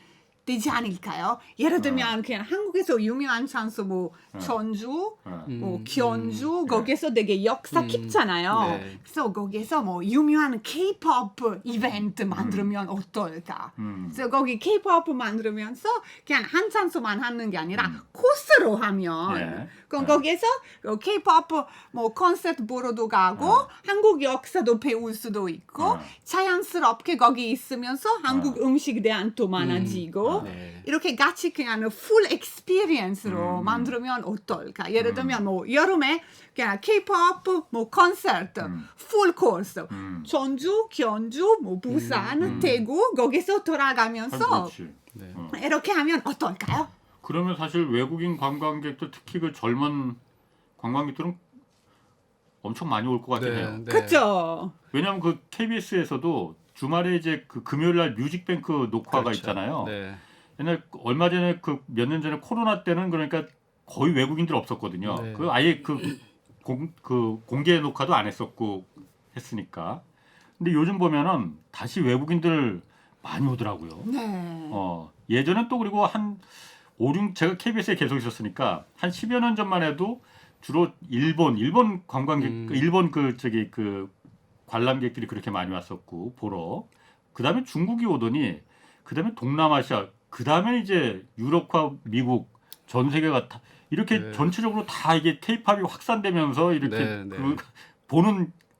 Speaker 4: 되지 않을까요? 예를 들면 그냥 한국에서 유명한 장소 뭐 전주, 뭐 견주 거기서 되게 역사 깊잖아요.
Speaker 3: 네.
Speaker 4: 그래서 거기서 뭐 유명한 K-pop 이벤트 만들면 어떨까? 그래서 거기 K-pop 만들면서 그냥 한 장소만 하는 게 아니라 코스로 하면
Speaker 2: 예.
Speaker 4: 그럼 거기에서 K-pop 뭐 콘서트 보러도 가고 한국 역사도 배울 수도 있고 자연스럽게 거기 있으면서 한국 음식에 대한 또 많아지고
Speaker 3: 네.
Speaker 4: 이렇게 같이 그냥 풀 experience로 만들면 어떨까? 예를 들면 뭐 여름에 그냥 K-pop 뭐 콘서트 풀 코스 전주, 견주, 뭐 부산, 대구 거기서 돌아가면서
Speaker 2: 그렇지.
Speaker 3: 네.
Speaker 4: 이렇게 하면 어떨까요?
Speaker 2: 그러면 사실 외국인 관광객들 특히 그 젊은 관광객들은 엄청 많이 올 것 같긴 해요.
Speaker 4: 그렇죠.
Speaker 2: 왜냐하면 그 KBS에서도 주말에 이제 그 금요일 날 뮤직뱅크 녹화가
Speaker 3: 그렇죠.
Speaker 2: 있잖아요.
Speaker 3: 네.
Speaker 2: 옛날 얼마 전에 그 몇 년 전에 코로나 때는 그러니까 거의 외국인들 없었거든요.
Speaker 3: 네.
Speaker 2: 그 아예 공개 녹화도 안 했었고 했으니까. 근데 요즘 보면은 다시 외국인들 많이 오더라고요.
Speaker 4: 네.
Speaker 2: 예전엔 또 그리고 한 5, 6 제가 KBS에 계속 있었으니까 한 10여 년 전만 해도 주로 일본 관광객, 일본 그 관람객들이 그렇게 많이 왔었고 보러. 그다음에 중국이 오더니 그다음에 동남아시아, 그다음에 이제 유럽과 미국, 전 세계가 다 이렇게
Speaker 3: 네.
Speaker 2: 전체적으로 다 이게 케이팝이 확산되면서 이렇게
Speaker 3: 네, 네.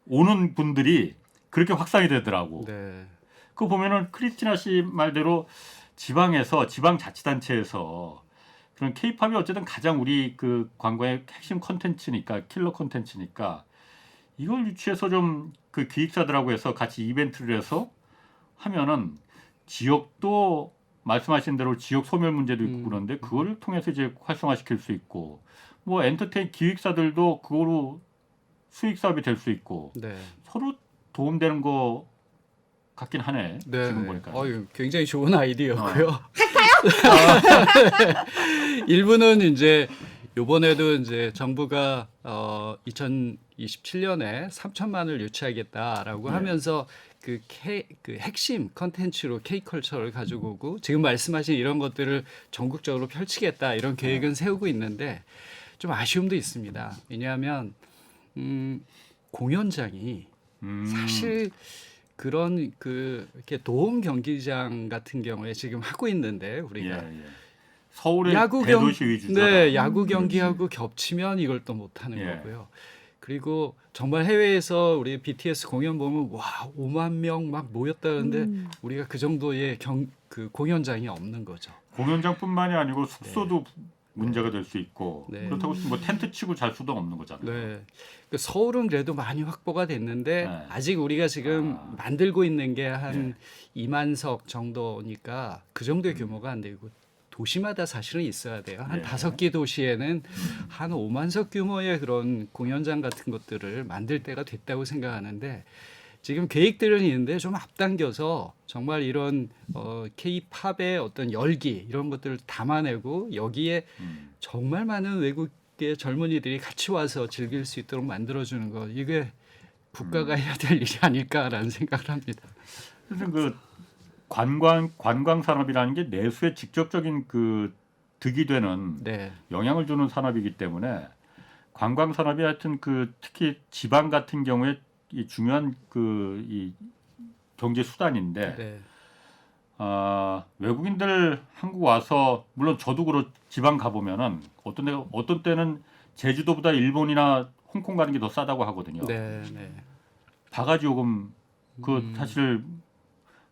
Speaker 2: 오는 분들이 그렇게 확산이 되더라고.
Speaker 3: 네.
Speaker 2: 그거 보면은 크리스티나 씨 말대로 지방자치단체에서 그런 케이팝이 어쨌든 가장 우리 그 관광의 핵심 콘텐츠니까, 킬러 콘텐츠니까 이걸 유치해서 좀 그 기획사들하고 해서 같이 이벤트를 해서 하면은 지역도 말씀하신 대로 지역 소멸 문제도 있고 그런데 그거를 통해서 이제 활성화시킬 수 있고, 뭐 엔터테인 기획사들도 그거로 수익 사업이 될 수 있고
Speaker 3: 네.
Speaker 2: 서로 도움되는 거 같긴 하네.
Speaker 3: 네.
Speaker 2: 지금 보니까.
Speaker 3: 굉장히 좋은 아이디어고요. 할까요? 일부는 이제 이번에도 이제 정부가 2027년에 3천만을 유치하겠다라고
Speaker 2: 네.
Speaker 3: 하면서 그 핵심 컨텐츠로 K컬처를 가지고 오고 지금 말씀하신 이런 것들을 전국적으로 펼치겠다 이런 계획은 세우고 있는데 좀 아쉬움도 있습니다. 왜냐하면 공연장이 사실 그런 이렇게 도움 경기장 같은 경우에 지금 하고 있는데 우리가
Speaker 2: 서울의
Speaker 3: 야구
Speaker 2: 대도시 위주죠.
Speaker 3: 네, 야구 경기하고 겹치면 이걸 또 못하는 거고요. 그리고 정말 해외에서 우리 BTS 공연 보면 와 5만 명 막 모였다는데 우리가 그 정도의 그 공연장이 없는 거죠.
Speaker 2: 공연장뿐만이 아니고 숙소도 문제가 될 수 있고
Speaker 3: 네.
Speaker 2: 그렇다고 해서 뭐 텐트 치고 잘 수도 없는 거잖아요.
Speaker 3: 네. 서울은 그래도 많이 확보가 됐는데
Speaker 2: 네.
Speaker 3: 아직 우리가 지금 만들고 있는 게 한 2만석 정도니까 그 정도의 규모가 안 되고 도시마다 사실은 있어야 돼요. 한 5개 도시에는 한 5만석 규모의 그런 공연장 같은 것들을 만들 때가 됐다고 생각하는데 지금 계획들은 있는데 좀 앞당겨서 정말 이런 K-팝의 어떤 열기 이런 것들을 담아내고 여기에 정말 많은 외국의 젊은이들이 같이 와서 즐길 수 있도록 만들어주는 거 이게 국가가 해야 될 일이 아닐까라는 생각을 합니다.
Speaker 2: 그래서 그 관광 산업이라는 게 내수에 직접적인 그 득이 되는
Speaker 3: 네.
Speaker 2: 영향을 주는 산업이기 때문에 관광 산업이 하여튼 그 특히 지방 같은 경우에 이 중요한 이 경제 수단인데
Speaker 3: 네.
Speaker 2: 외국인들 한국 와서 물론 저도 지방 가보면은 어떤 때는 제주도보다 일본이나 홍콩 가는 게 더 싸다고 하거든요.
Speaker 3: 네. 네.
Speaker 2: 바가지 요금 사실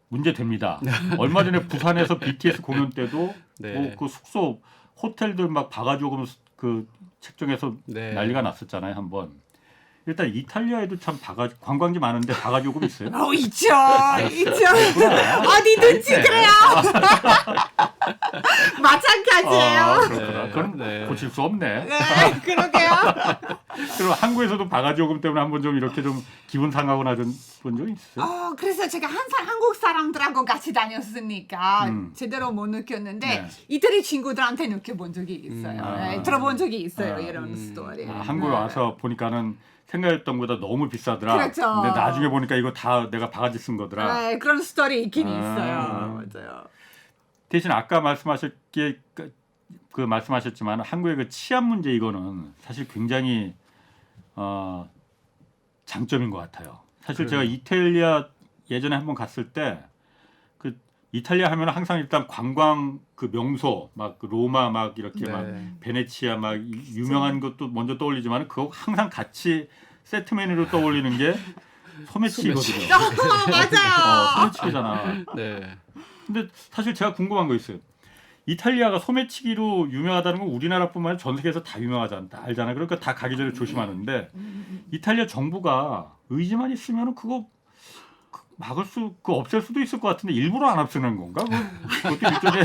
Speaker 2: 문제 됩니다. 얼마 전에 부산에서 BTS 공연 때도
Speaker 3: 네.
Speaker 2: 그 숙소 호텔들 막 바가지 요금 그 책정해서
Speaker 3: 네.
Speaker 2: 난리가 났었잖아요 한번. 일단 이탈리아에도 참 관광지 많은데 바가지 요금 있어요?
Speaker 4: 있죠. 어디든지 그래요. 마찬가지예요.
Speaker 2: 그렇구나. 그건 고칠 수 없네.
Speaker 4: 네, 그러게요.
Speaker 2: 그럼 한국에서도 바가지 요금 때문에 한번 좀 이렇게 좀 기분 상하거나 본 적 있어요?
Speaker 4: 그래서 제가 항상 한국 사람들하고 같이 다녔으니까 제대로 못 느꼈는데 이태리 친구들한테 느껴본 적이 있어요. 네, 들어본 적이 있어요. 이런 스토리.
Speaker 2: 한국에 와서 보니까는 생각했던 것보다 너무 비싸더라.
Speaker 4: 그렇죠.
Speaker 2: 근데 나중에 보니까 이거 다 내가 바가지 쓴 거더라.
Speaker 4: 네, 그런 스토리 있긴 있어요. 맞아요.
Speaker 2: 대신 아까 말씀하셨지만 한국의 그 치안 문제 이거는 사실 굉장히 장점인 것 같아요. 사실 제가 이탈리아 예전에 한번 갔을 때 그 이탈리아 하면 항상 일단 관광 그 명소 막 로마 막 이렇게 막 베네치아 막 유명한 것도 먼저 떠올리지만 그거 항상 같이 세트 메뉴로 떠올리는 게 소매치기거든요.
Speaker 4: 맞아요.
Speaker 2: 소매치기잖아.
Speaker 3: 네.
Speaker 2: 근데 사실 제가 궁금한 거 있어요. 이탈리아가 소매치기로 유명하다는 건 우리나라뿐만 아니라 전 세계에서 다 알잖아요. 그러니까 다 가기 전에 조심하는데 이탈리아 정부가 의지만 있으면 그거 없앨 수도 있을 것 같은데 일부러 안 없애는 건가? 그것도 일종의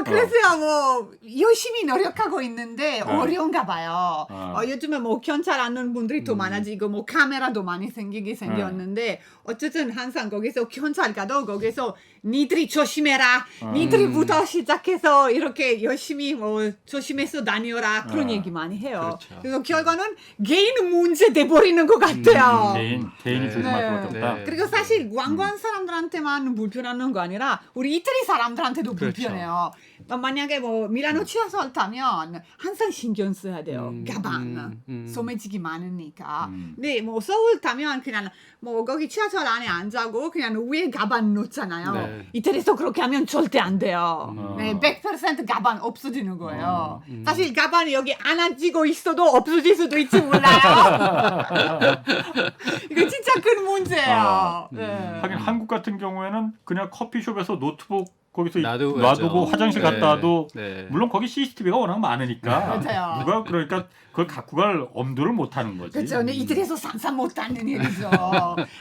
Speaker 4: 그래서요, 뭐 열심히 노력하고 있는데 어려운가 봐요. 요즘에 뭐 경찰하는 분들이 더 많아지고 뭐 카메라도 많이 생겼는데 어쨌든 항상 거기서 경찰 가도 거기서 니들이 조심해라, 니들이부터 시작해서 이렇게 열심히 뭐 조심해서 다녀라 그런 얘기 많이 해요.
Speaker 3: 그렇죠.
Speaker 4: 그래서 결과는 개인 문제 돼버리는 것 같아요.
Speaker 2: 개인이 조심할 수밖에 없다.
Speaker 4: 그리고 사실 관광 사람들한테만 불편한 거 아니라 우리 이태리 사람들한테도
Speaker 3: 그렇죠.
Speaker 4: 불편해요. 만약에 뭐 밀라노 지하철 타면 항상 신경 써야 돼요. 가방 소매직이 많으니까. 근데 뭐 서울 타면 그냥 뭐 거기 지하철 안에 앉아고 그냥 위에 가방 놓잖아요.
Speaker 3: 네.
Speaker 4: 이태리에서 그렇게 하면 절대 안 돼요. 네, 100% 가방 없어지는 거예요. 사실 가방이 여기 안 앉고 있어도 없어질 수도 있지 몰라요. 이거 진짜 큰 문제예요. 네.
Speaker 2: 하긴 한국 같은 경우에는 그냥 커피숍에서 노트북 거기서
Speaker 3: 놔두고
Speaker 2: 놔두고
Speaker 3: 가죠.
Speaker 2: 화장실
Speaker 3: 네.
Speaker 2: 갔다 와도
Speaker 3: 네.
Speaker 2: 물론 거기 CCTV가 워낙 많으니까
Speaker 4: 맞아요.
Speaker 2: 누가 그러니까 그걸 갖고 갈 엄두를 못 하는 거지.
Speaker 4: 그렇죠. 근데 이태리에서 상상 못하는 일이죠.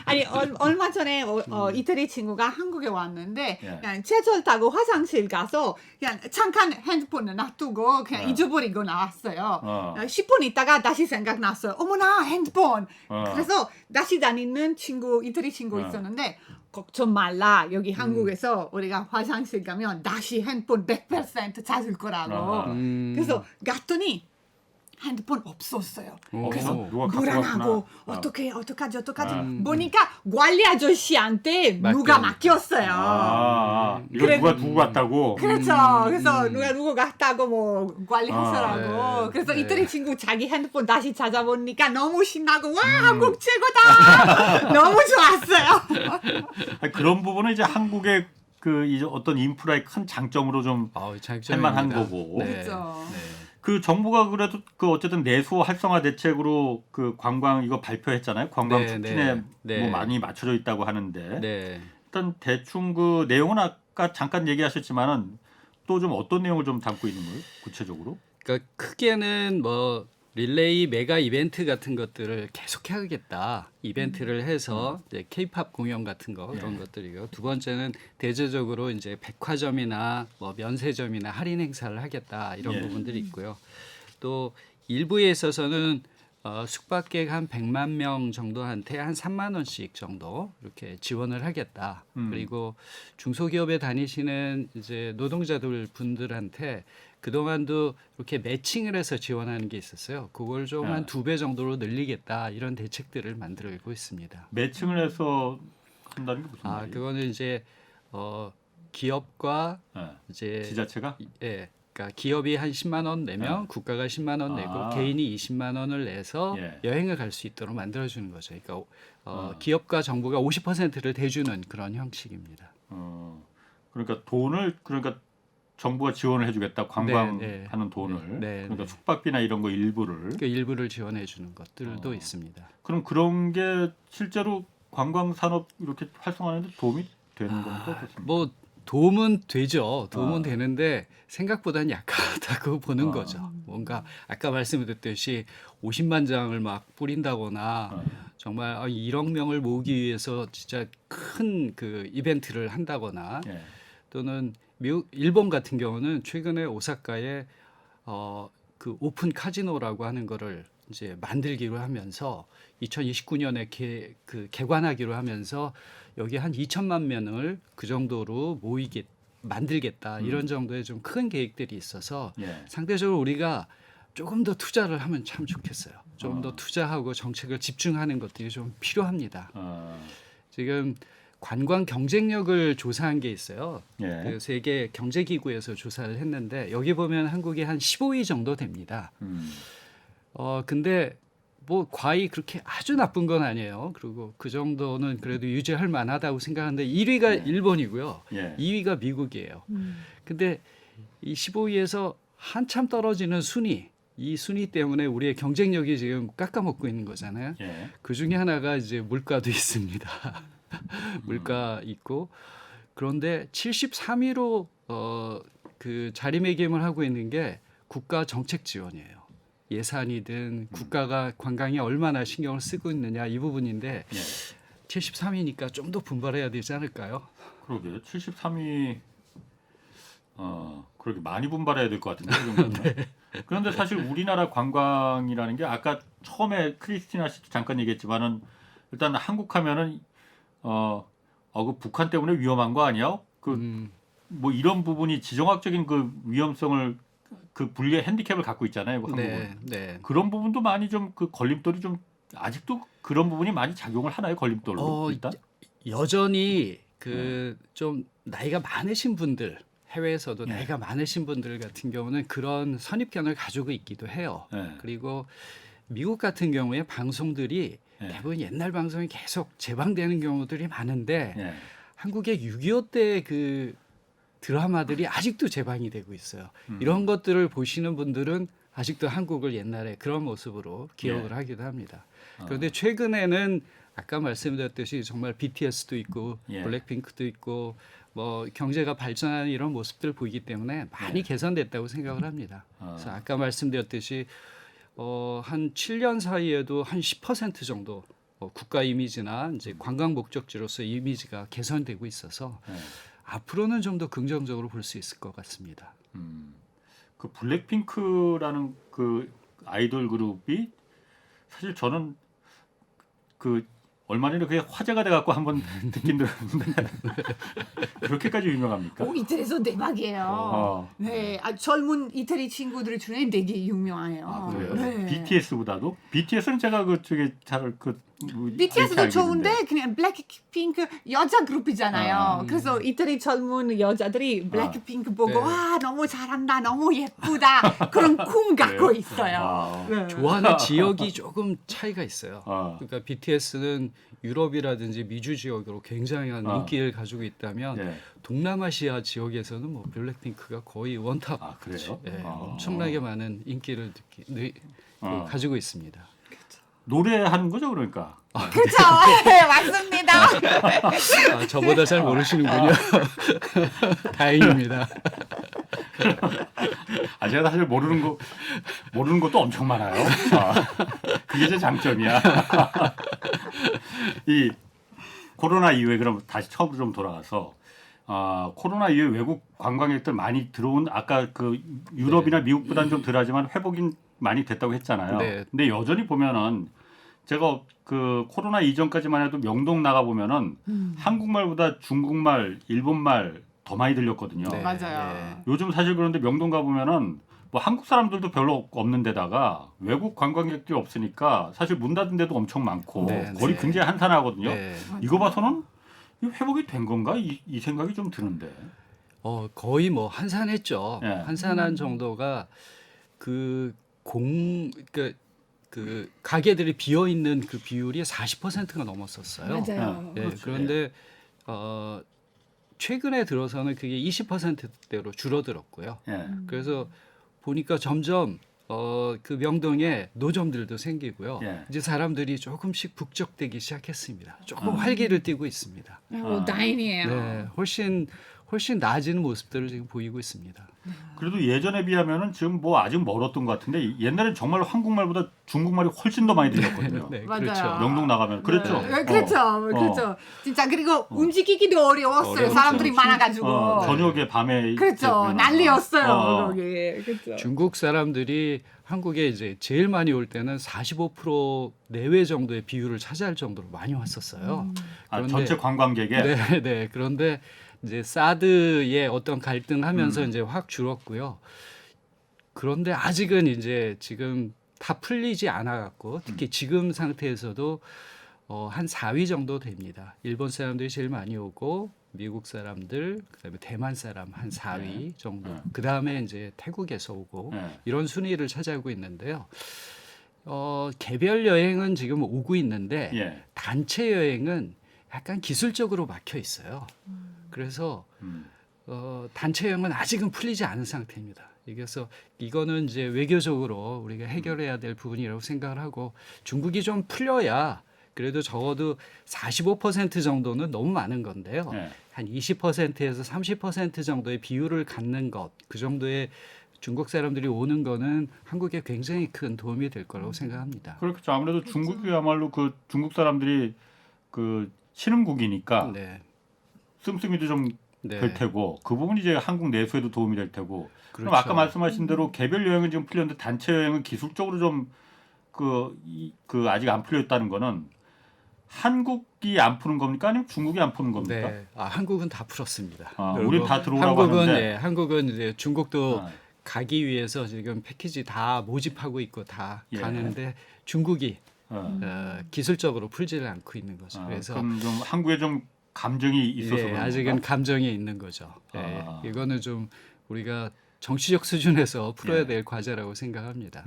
Speaker 4: 아니 얼마 전에 이태리 친구가 한국에 왔는데
Speaker 2: 예.
Speaker 4: 그냥 지하철 타고 화장실 가서 그냥 잠깐 핸드폰을 놔두고 그냥
Speaker 2: 예.
Speaker 4: 잊어버리고 나왔어요.
Speaker 2: 哦
Speaker 4: 10분 있다가 다시 생각났어요. 어머나 핸드폰.
Speaker 2: 어.
Speaker 4: 그래서 다시 다니는 친구 이태리 친구 있었는데 걱정 말라. 여기 한국에서 우리가 화장실 가면 다시 핸드폰 100% 찾을 거라고. 그래서 갔더니 핸드폰 없었어요. 그래서
Speaker 2: 누가 갖고
Speaker 4: 불안하고
Speaker 2: 갔구나.
Speaker 4: 어떡하지 보니까 관리 아저씨한테 누가 맡겼어요.
Speaker 2: 이거
Speaker 4: 그래-
Speaker 2: 누가 두고 갔다고.
Speaker 4: 그렇죠. 그래서 누가 누구 갔다고 뭐 관리하시라고.
Speaker 3: 네.
Speaker 4: 그래서
Speaker 3: 네.
Speaker 4: 이태리 친구 자기 핸드폰 다시 찾아보니까 너무 신나고 와 한국 최고다. 너무 좋았어요.
Speaker 2: 아니, 그런 부분은 이제 한국의 그 이제 어떤 인프라의 큰 장점으로 좀 할만한 거고.
Speaker 3: 네.
Speaker 4: 그렇죠.
Speaker 3: 네.
Speaker 2: 그 정부가 그래도 그 어쨌든 내수 활성화 대책으로 그 관광 이거 발표했잖아요. 관광
Speaker 3: 네,
Speaker 2: 촉진에
Speaker 3: 네, 네.
Speaker 2: 뭐 많이 맞춰져 있다고 하는데
Speaker 3: 네.
Speaker 2: 일단 대충 그 내용은 아까 잠깐 얘기하셨지만은 또 좀 어떤 내용을 좀 담고 있는 거예요? 구체적으로?
Speaker 3: 그러니까 크게는 뭐 릴레이 메가 이벤트 같은 것들을 계속 하겠다. 이벤트를 해서 이제 K-팝 공연 같은 거 그런 것들이고 두 번째는 대체적으로 이제 백화점이나 뭐 면세점이나 할인 행사를 하겠다 이런
Speaker 2: 예.
Speaker 3: 부분들이 있고요. 또 일부에 있어서는 숙박객 한 100만 명 정도한테 한 3만 원씩 정도 이렇게 지원을 하겠다. 그리고 중소기업에 다니시는 이제 노동자들 분들한테 그동안도 이렇게 매칭을 해서 지원하는 게 있었어요. 그걸 좀 한 2배 정도로 늘리겠다. 이런 대책들을 만들고 있습니다.
Speaker 2: 매칭을 해서 한다는 게 무슨 말이에요?
Speaker 3: 그거는 이제 기업과
Speaker 2: 예.
Speaker 3: 이제
Speaker 2: 지자체가?
Speaker 3: 예. 그러니까 기업이 한 10만 원 내면 국가가 10만 원 내고 개인이 20만 원을 내서
Speaker 2: 예.
Speaker 3: 여행을 갈 수 있도록 만들어 주는 거죠. 그러니까 기업과 정부가 50%를 대주는 그런 형식입니다.
Speaker 2: 그러니까 돈을 그러니까 정부가 지원을 해주겠다. 관광하는
Speaker 3: 네,
Speaker 2: 돈을.
Speaker 3: 네,
Speaker 2: 그러니까
Speaker 3: 네.
Speaker 2: 숙박비나 이런 거 일부를.
Speaker 3: 그 일부를 지원해 주는 것들도 있습니다.
Speaker 2: 그럼 그런 게 실제로 관광 산업 이렇게 활성화하는데 도움이 되는 겁니까? 어떻습니까?
Speaker 3: 뭐 도움은 되죠. 도움은 되는데 생각보다는 약하다고 보는 거죠. 뭔가 아까 말씀드렸듯이 50만 장을 막 뿌린다거나 정말 1억 명을 모으기 위해서 진짜 큰 그 이벤트를 한다거나
Speaker 2: 예.
Speaker 3: 또는 일본 같은 경우는 최근에 오사카에 그 오픈 카지노라고 하는 거를 이제 만들기로 하면서 2029년에 개관하기로 하면서 여기 한 2천만 명을 그 정도로 만들겠다 이런 정도의 좀 큰 계획들이 있어서
Speaker 2: 예.
Speaker 3: 상대적으로 우리가 조금 더 투자를 하면 참 좋겠어요. 좀 더 투자하고 정책을 집중하는 것들이 좀 필요합니다. 지금 관광 경쟁력을 조사한 게 있어요.
Speaker 2: 예.
Speaker 3: 그 세계 경제기구에서 조사를 했는데 여기 보면 한국이 한 15위 정도 됩니다. 근데 뭐 과히 그렇게 아주 나쁜 건 아니에요. 그리고 그 정도는 그래도 유지할 만하다고 생각하는데 1위가 일본이고요.
Speaker 2: 예.
Speaker 3: 2위가 미국이에요. 근데 이 15위에서 한참 떨어지는 이 순위 때문에 우리의 경쟁력이 지금 깎아먹고 있는 거잖아요.
Speaker 2: 예.
Speaker 3: 그 중에 하나가 이제 물가도 있습니다. 물가 있고 그런데 73위로 그 자리매김을 하고 있는 게 국가 정책 지원이에요. 예산이든 국가가 관광에 얼마나 신경을 쓰고 있느냐 이 부분인데
Speaker 2: 예.
Speaker 3: 73위니까 좀 더 분발해야 되지 않을까요?
Speaker 2: 그러게 73위 그렇게 많이 분발해야 될 것 같은데 그 정도면. 그런데 사실 우리나라 관광이라는 게 아까 처음에 크리스티나 씨도 잠깐 얘기했지만은 일단 한국 하면은 그 북한 때문에 위험한 거 아니야? 뭐 이런 부분이 지정학적인 그 위험성을 그 분리의 핸디캡을 갖고 있잖아요. 한국은.
Speaker 3: 네, 네.
Speaker 2: 그런 부분도 많이 좀 그 걸림돌이 좀 아직도 그런 부분이 많이 작용을 하나요? 걸림돌로 일단.
Speaker 3: 여전히 그 좀 나이가 많으신 분들 해외에서도
Speaker 2: 예.
Speaker 3: 나이가 많으신 분들 같은 경우는 그런 선입견을 가지고 있기도 해요.
Speaker 2: 예.
Speaker 3: 그리고 미국 같은 경우에 방송들이
Speaker 2: 예.
Speaker 3: 대부분 옛날 방송이 계속 재방되는 경우들이 많은데
Speaker 2: 예.
Speaker 3: 한국의 6.25 때 그 드라마들이 아직도 재방이 되고 있어요. 이런 것들을 보시는 분들은 아직도 한국을 옛날에 그런 모습으로 기억을
Speaker 2: 예.
Speaker 3: 하기도 합니다. 그런데 최근에는 아까 말씀드렸듯이 정말 BTS도 있고
Speaker 2: 예.
Speaker 3: 블랙핑크도 있고 뭐 경제가 발전하는 이런 모습들 보이기 때문에 많이
Speaker 2: 예.
Speaker 3: 개선됐다고 생각을 합니다. 그래서 아까 말씀드렸듯이 한 7년 사이에도 한 10% 정도 국가 이미지나 이제 관광 목적지로서 이미지가 개선되고 있어서
Speaker 2: 예.
Speaker 3: 앞으로는 좀 더 긍정적으로 볼 수 있을 것 같습니다.
Speaker 2: 그 블랙핑크라는 그 아이돌 그룹이 사실 저는 그 얼마 전에 그게 화제가 돼갖고 한번 듣긴 들었는데 그렇게까지 유명합니까?
Speaker 4: 오, 이태리에서 대박이에요. 네, 젊은 이태리 친구들 중에 되게 유명해요.
Speaker 2: 아, 그래요?
Speaker 4: 네.
Speaker 2: BTS보다도? BTS는 제가 그쪽에 잘그
Speaker 4: BTS도 좋은데 그냥 블랙핑크 여자 그룹이잖아요. 그래서 이태리 젊은 여자들이 블랙핑크 보고
Speaker 3: 네.
Speaker 4: 와 너무 잘한다, 너무 예쁘다 그런 꿈 갖고 있어요. 네.
Speaker 3: 좋아하는 지역이 조금 차이가 있어요.
Speaker 2: 아.
Speaker 3: 그러니까 BTS는 유럽이라든지 미주 지역으로 굉장한 인기를 가지고 있다면
Speaker 2: 예.
Speaker 3: 동남아시아 지역에서는 뭐 블랙핑크가 거의 원탑,
Speaker 2: 아, 그래요?
Speaker 3: 예,
Speaker 2: 아.
Speaker 3: 엄청나게 많은 인기를 가지고 있습니다.
Speaker 2: 노래하는 거죠, 그러니까.
Speaker 4: 그렇죠. 네, 맞습니다.
Speaker 3: 저보다 잘 모르시는군요. 다행입니다.
Speaker 2: 제가 사실 모르는 것도 엄청 많아요. 그게 제 장점이야. 이 코로나 이후에 그럼 다시 처음으로 좀 돌아가서 코로나 이후에 외국 관광객들 많이 들어온 아까 그 유럽이나 미국보다는 좀 덜하지만 회복이 많이 됐다고 했잖아요.
Speaker 3: 네.
Speaker 2: 근데 여전히 보면은 제가 그 코로나 이전까지만 해도 명동 나가 보면은 한국말보다 중국말, 일본말 더 많이 들렸거든요.
Speaker 3: 네.
Speaker 4: 맞아요.
Speaker 2: 요즘 사실 그런데 명동 가 보면은 뭐 한국 사람들도 별로 없는 데다가 외국 관광객들이 없으니까 사실 문 닫은 데도 엄청 많고
Speaker 3: 네,
Speaker 2: 거리
Speaker 3: 네.
Speaker 2: 굉장히 한산하거든요.
Speaker 3: 네.
Speaker 2: 이거 봐서는 이거 회복이 된 건가 이 생각이 좀 드는데.
Speaker 3: 거의 뭐 한산했죠.
Speaker 2: 예.
Speaker 3: 한산한 정도가 그 가게들이 비어 있는 그 비율이 40%가 넘었었어요.
Speaker 4: 맞아요.
Speaker 3: 예,
Speaker 2: 그렇죠.
Speaker 3: 그런데 최근에 들어서는 그게 20%대로 줄어들었고요.
Speaker 2: 예.
Speaker 3: 그래서 보니까 점점 그 명동에 노점들도 생기고요.
Speaker 2: 예.
Speaker 3: 이제 사람들이 조금씩 북적대기 시작했습니다. 조금 활기를 띠고 있습니다.
Speaker 4: 다행이에요.
Speaker 3: 네, 훨씬 나아지는 모습들을 지금 보이고 있습니다.
Speaker 2: 그래도 예전에 비하면은 지금 뭐 아직 멀었던 것 같은데 옛날엔 정말 한국말보다 중국말이 훨씬 더 많이 들렸거든요.
Speaker 3: 네,
Speaker 4: 맞아요.
Speaker 3: 그렇죠.
Speaker 2: 명동 나가면 그랬죠.
Speaker 4: 네, 그렇죠. 그렇죠. 진짜 그리고 움직이기도 어려웠어요.
Speaker 3: 어려웠죠.
Speaker 4: 사람들이 많아가지고.
Speaker 2: 저녁에 밤에
Speaker 4: 그렇죠.
Speaker 2: 되면은,
Speaker 4: 난리였어요. 거기. 그렇죠.
Speaker 3: 중국 사람들이 한국에 이제 제일 많이 올 때는 45% 내외 정도의 비율을 차지할 정도로 많이 왔었어요.
Speaker 2: 전체 관광객에
Speaker 3: 네, 네. 그런데 이제 사드의 어떤 갈등하면서 이제 확 줄었고요. 그런데 아직은 이제 지금 다 풀리지 않아 갖고 특히 지금 상태에서도 한 4위 정도 됩니다. 일본 사람들이 제일 많이 오고 미국 사람들, 그다음에 대만 사람 한 4위 정도. 그다음에 이제 태국에서 오고
Speaker 2: 네.
Speaker 3: 이런 순위를 차지하고 있는데요. 개별 여행은 지금 오고 있는데
Speaker 2: 예.
Speaker 3: 단체 여행은 약간 기술적으로 막혀 있어요. 그래서 단체 여행은 아직은 풀리지 않은 상태입니다. 그래서 이거는 이제 외교적으로 우리가 해결해야 될 부분이라고 생각을 하고 중국이 좀 풀려야 그래도 적어도 45% 정도는 너무 많은 건데요.
Speaker 2: 네.
Speaker 3: 한 20%에서 30% 정도의 비율을 갖는 것, 그 정도의 중국 사람들이 오는 거는 한국에 굉장히 큰 도움이 될 거라고 생각합니다.
Speaker 2: 그렇죠. 아무래도 중국이야말로 그 중국 사람들이 그 신흥국이니까
Speaker 3: 네.
Speaker 2: 씀씀이도 좀
Speaker 3: 네.
Speaker 2: 될 테고 그 부분이 이제 한국 내수에도 도움이 될 테고
Speaker 3: 그렇죠.
Speaker 2: 그럼 아까 말씀하신 대로 개별 여행은 지금 풀렸는데 단체 여행은 기술적으로 좀 그 아직 안 풀렸다는 거는 한국이 안 푸는 겁니까 아니면 중국이 안 푸는 겁니까?
Speaker 3: 네. 한국은 다 풀었습니다.
Speaker 2: 우리 다 들어오라고
Speaker 3: 한국은
Speaker 2: 하는데
Speaker 3: 네, 한국은 이제 중국도
Speaker 2: 아.
Speaker 3: 가기 위해서 지금 패키지 다 모집하고 있고 다
Speaker 2: 예.
Speaker 3: 가는데 중국이
Speaker 2: 어.
Speaker 3: 기술적으로 풀지를 않고 있는 거죠. 그래서
Speaker 2: 그럼 좀 한국에 좀 감정이 있어서
Speaker 3: 예,
Speaker 2: 그런
Speaker 3: 아직은
Speaker 2: 건가?
Speaker 3: 감정이 있는 거죠.
Speaker 2: 아.
Speaker 3: 예, 이거는 좀 우리가 정치적 수준에서 풀어야
Speaker 2: 예.
Speaker 3: 될 과제라고 생각합니다.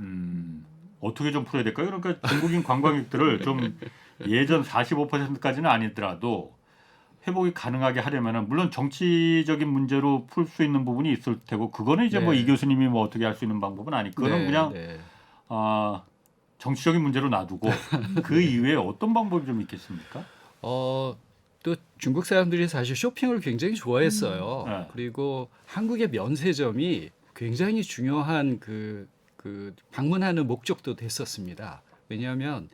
Speaker 2: 어떻게 좀 풀어야 될까요? 그러니까 중국인 관광객들을 좀 예전 45%까지는 아니더라도 회복이 가능하게 하려면은 물론 정치적인 문제로 풀 수 있는 부분이 있을 테고 그거는 이제 뭐
Speaker 3: 네.
Speaker 2: 이 교수님이 뭐 어떻게 할 수 있는 방법은 아니 그거는
Speaker 3: 네,
Speaker 2: 그냥
Speaker 3: 네.
Speaker 2: 정치적인 문제로 놔두고 그 이외에 어떤 방법이 좀 있겠습니까?
Speaker 3: 또 중국 사람들이 사실 쇼핑을 굉장히 좋아했어요.
Speaker 2: 네.
Speaker 3: 그리고 한국의 면세점이 굉장히 중요한 그 방문하는 목적도 됐었습니다. 왜냐하면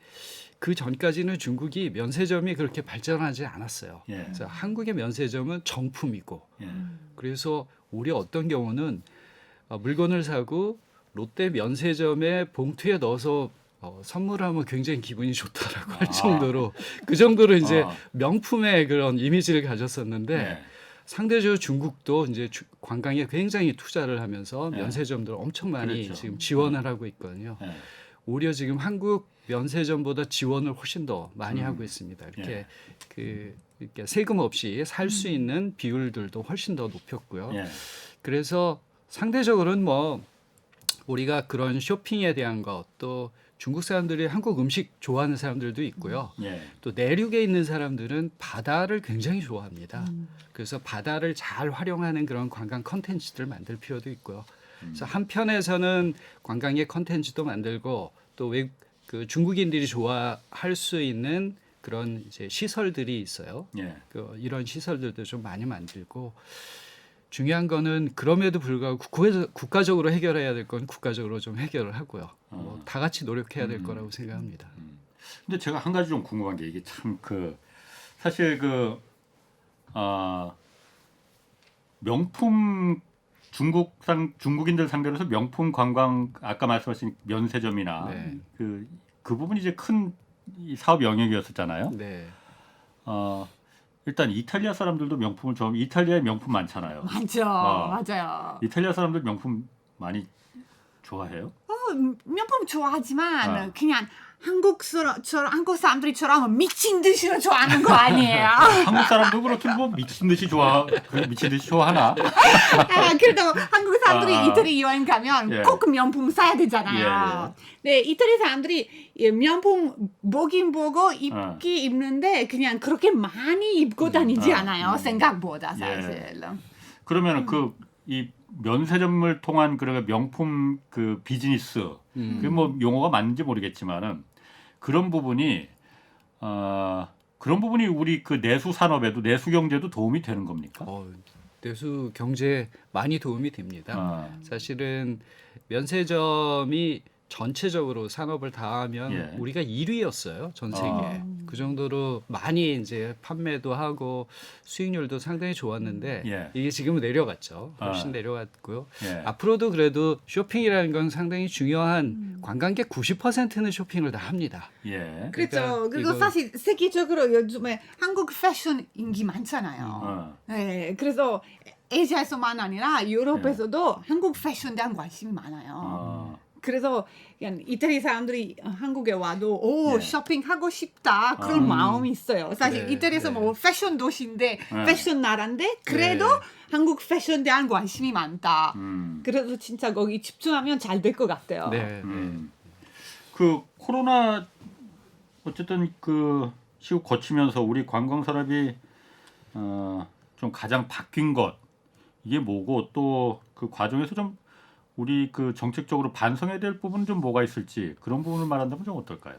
Speaker 3: 그 전까지는 중국이 면세점이 그렇게 발전하지 않았어요.
Speaker 2: 예.
Speaker 3: 그래서 한국의 면세점은 정품이고
Speaker 2: 예.
Speaker 3: 그래서 우리 어떤 경우는 물건을 사고 롯데 면세점에 봉투에 넣어서 선물하면 굉장히 기분이 좋다라고 할 정도로 그 정도로 이제 명품의 그런 이미지를 가졌었는데
Speaker 2: 예.
Speaker 3: 상대적으로 중국도 이제 관광에 굉장히 투자를 하면서
Speaker 2: 예.
Speaker 3: 면세점들 엄청 많이
Speaker 2: 그렇죠.
Speaker 3: 지금 지원을 하고 있거든요.
Speaker 2: 예.
Speaker 3: 오히려 지금 한국 면세점보다 지원을 훨씬 더 많이 하고 있습니다. 이렇게
Speaker 2: 예.
Speaker 3: 이렇게 세금 없이 살 수 있는 비율들도 훨씬 더 높였고요.
Speaker 2: 예.
Speaker 3: 그래서 상대적으로는 뭐 우리가 그런 쇼핑에 대한 것 또 중국 사람들이 한국 음식 좋아하는 사람들도 있고요.
Speaker 2: 예.
Speaker 3: 또 내륙에 있는 사람들은 바다를 굉장히 좋아합니다. 그래서 바다를 잘 활용하는 그런 관광 컨텐츠들을 만들 필요도 있고요. 그래서 한편에서는 관광의 컨텐츠도 만들고 또 그 중국인들이 좋아할 수 있는 그런 이제 시설들이 있어요.
Speaker 2: 예.
Speaker 3: 이런 시설들도 좀 많이 만들고 중요한 거는 그럼에도 불구하고 국가적으로 해결해야 될 건 국가적으로 좀 해결을 하고요. 다 같이 노력해야 될 거라고 생각합니다.
Speaker 2: 근데 제가 한 가지 좀 궁금한 게 이게 참 사실 명품 중국인들 상대로 해서 명품 관광 아까 말씀하신 면세점이나
Speaker 3: 네.
Speaker 2: 그 부분이 이제 큰 이 사업 영역이었었잖아요.
Speaker 3: 네.
Speaker 2: 일단 이탈리아 사람들도 명품을 좋아하면 이탈리아에 명품 많잖아요.
Speaker 4: 많죠. 맞아요.
Speaker 2: 이탈리아 사람들 명품 많이 좋아해요?
Speaker 4: 명품 좋아하지만
Speaker 2: 아.
Speaker 4: 그냥 한국 사람들이처럼 미친 듯이 좋아하는 거 아니에요.
Speaker 2: 한국 사람도 그렇게 뭐 미친 듯이 좋아하나?
Speaker 4: 그래도 한국 사람들이
Speaker 2: 아.
Speaker 4: 이태리 여행 가면
Speaker 2: 예.
Speaker 4: 꼭 명품 사야 되잖아요. 네, 이태리 사람들이 명품 보긴 보고 입기 입는데 그냥 그렇게 많이 입고 다니지 않아요. 생각보다 사실.
Speaker 2: 그러면 이 면세점을 통한 그런 명품 그 비즈니스 그 뭐 용어가 맞는지 모르겠지만은 그런 부분이 우리 그 내수 산업에도 내수 경제도 도움이 되는 겁니까?
Speaker 3: 내수 경제 많이 도움이 됩니다. 사실은 면세점이 전체적으로 산업을 다 하면 우리가 1위였어요. 전 세계에. 그 정도로 많이 이제 판매도 하고 수익률도 상당히 좋았는데 이게 지금은 내려갔죠. 훨씬 내려갔고요. 앞으로도 그래도 쇼핑이라는 건 상당히 중요한 관광객 90%는 쇼핑을 다 합니다.
Speaker 4: 그렇죠. 그리고 사실 세계적으로 요즘에 한국 패션 인기 많잖아요. 네, 그래서 아시아에서만 아니라 유럽에서도 한국 패션에 대한 관심이 많아요. 그래서 그냥 이태리 사람들이 한국에 와도 쇼핑하고 싶다 그런 마음이 있어요. 사실 이태리에서 뭐 패션 도시인데 패션 나라인데 그래도 한국 패션에 대한 관심이 많다. 그래서 진짜 거기 집중하면 잘 될 것 같아요.
Speaker 2: 그 코로나 어쨌든 그 시국 거치면서 우리 관광 산업이 좀 가장 바뀐 것 이게 뭐고 또 그 과정에서 좀 우리 그 정책적으로 반성해야 될 부분 좀 뭐가 있을지 그런 부분을 말한다면 좀 어떨까요?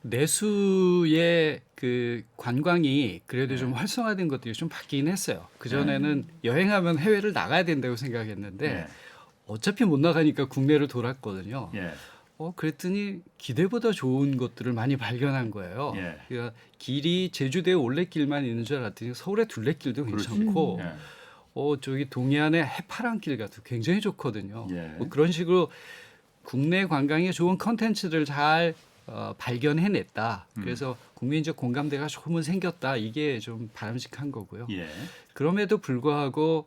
Speaker 3: 내수의 그 관광이 그래도 좀 활성화된 것들이 좀 바뀌긴 했어요. 그 전에는 여행하면 해외를 나가야 된다고 생각했는데 어차피 못 나가니까 국내를 돌았거든요. 그랬더니 기대보다 좋은 것들을 많이 발견한 거예요. 그러니까 길이 제주도에 올레길만 있는 줄 알았더니 서울에 둘레길도 괜찮고 저기 동해안에 해파랑길 같은 굉장히 좋거든요. 뭐 그런 식으로 국내 관광에 좋은 컨텐츠를 잘 발견해냈다. 그래서 국민적 공감대가 조금은 생겼다. 이게 좀 바람직한 거고요. 그럼에도 불구하고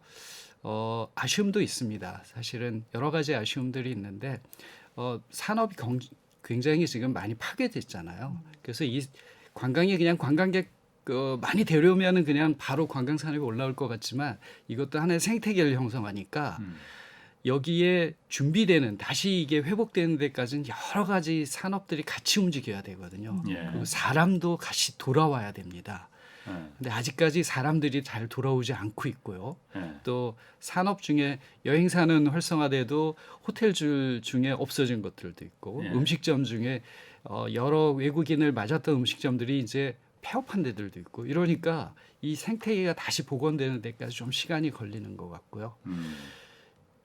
Speaker 3: 아쉬움도 있습니다. 사실은 여러 가지 아쉬움들이 있는데 산업이 굉장히 지금 많이 파괴됐잖아요. 그래서 이 관광이 그냥 관광객 많이 데려오면은 그냥 바로 관광 산업이 올라올 것 같지만 이것도 하나의 생태계를 형성하니까 여기에 준비되는 다시 이게 회복되는 데까지는 여러 가지 산업들이 같이 움직여야 되거든요.
Speaker 2: 예.
Speaker 3: 그리고 사람도 같이 돌아와야 됩니다. 근데 아직까지 사람들이 잘 돌아오지 않고 있고요. 또 산업 중에 여행사는 활성화돼도 호텔줄 중에 없어진 것들도 있고
Speaker 2: 예.
Speaker 3: 음식점 중에 여러 외국인을 맞았던 음식점들이 이제 폐업한 데들도 있고 이러니까 이 생태계가 다시 복원되는 데까지 좀 시간이 걸리는 것 같고요.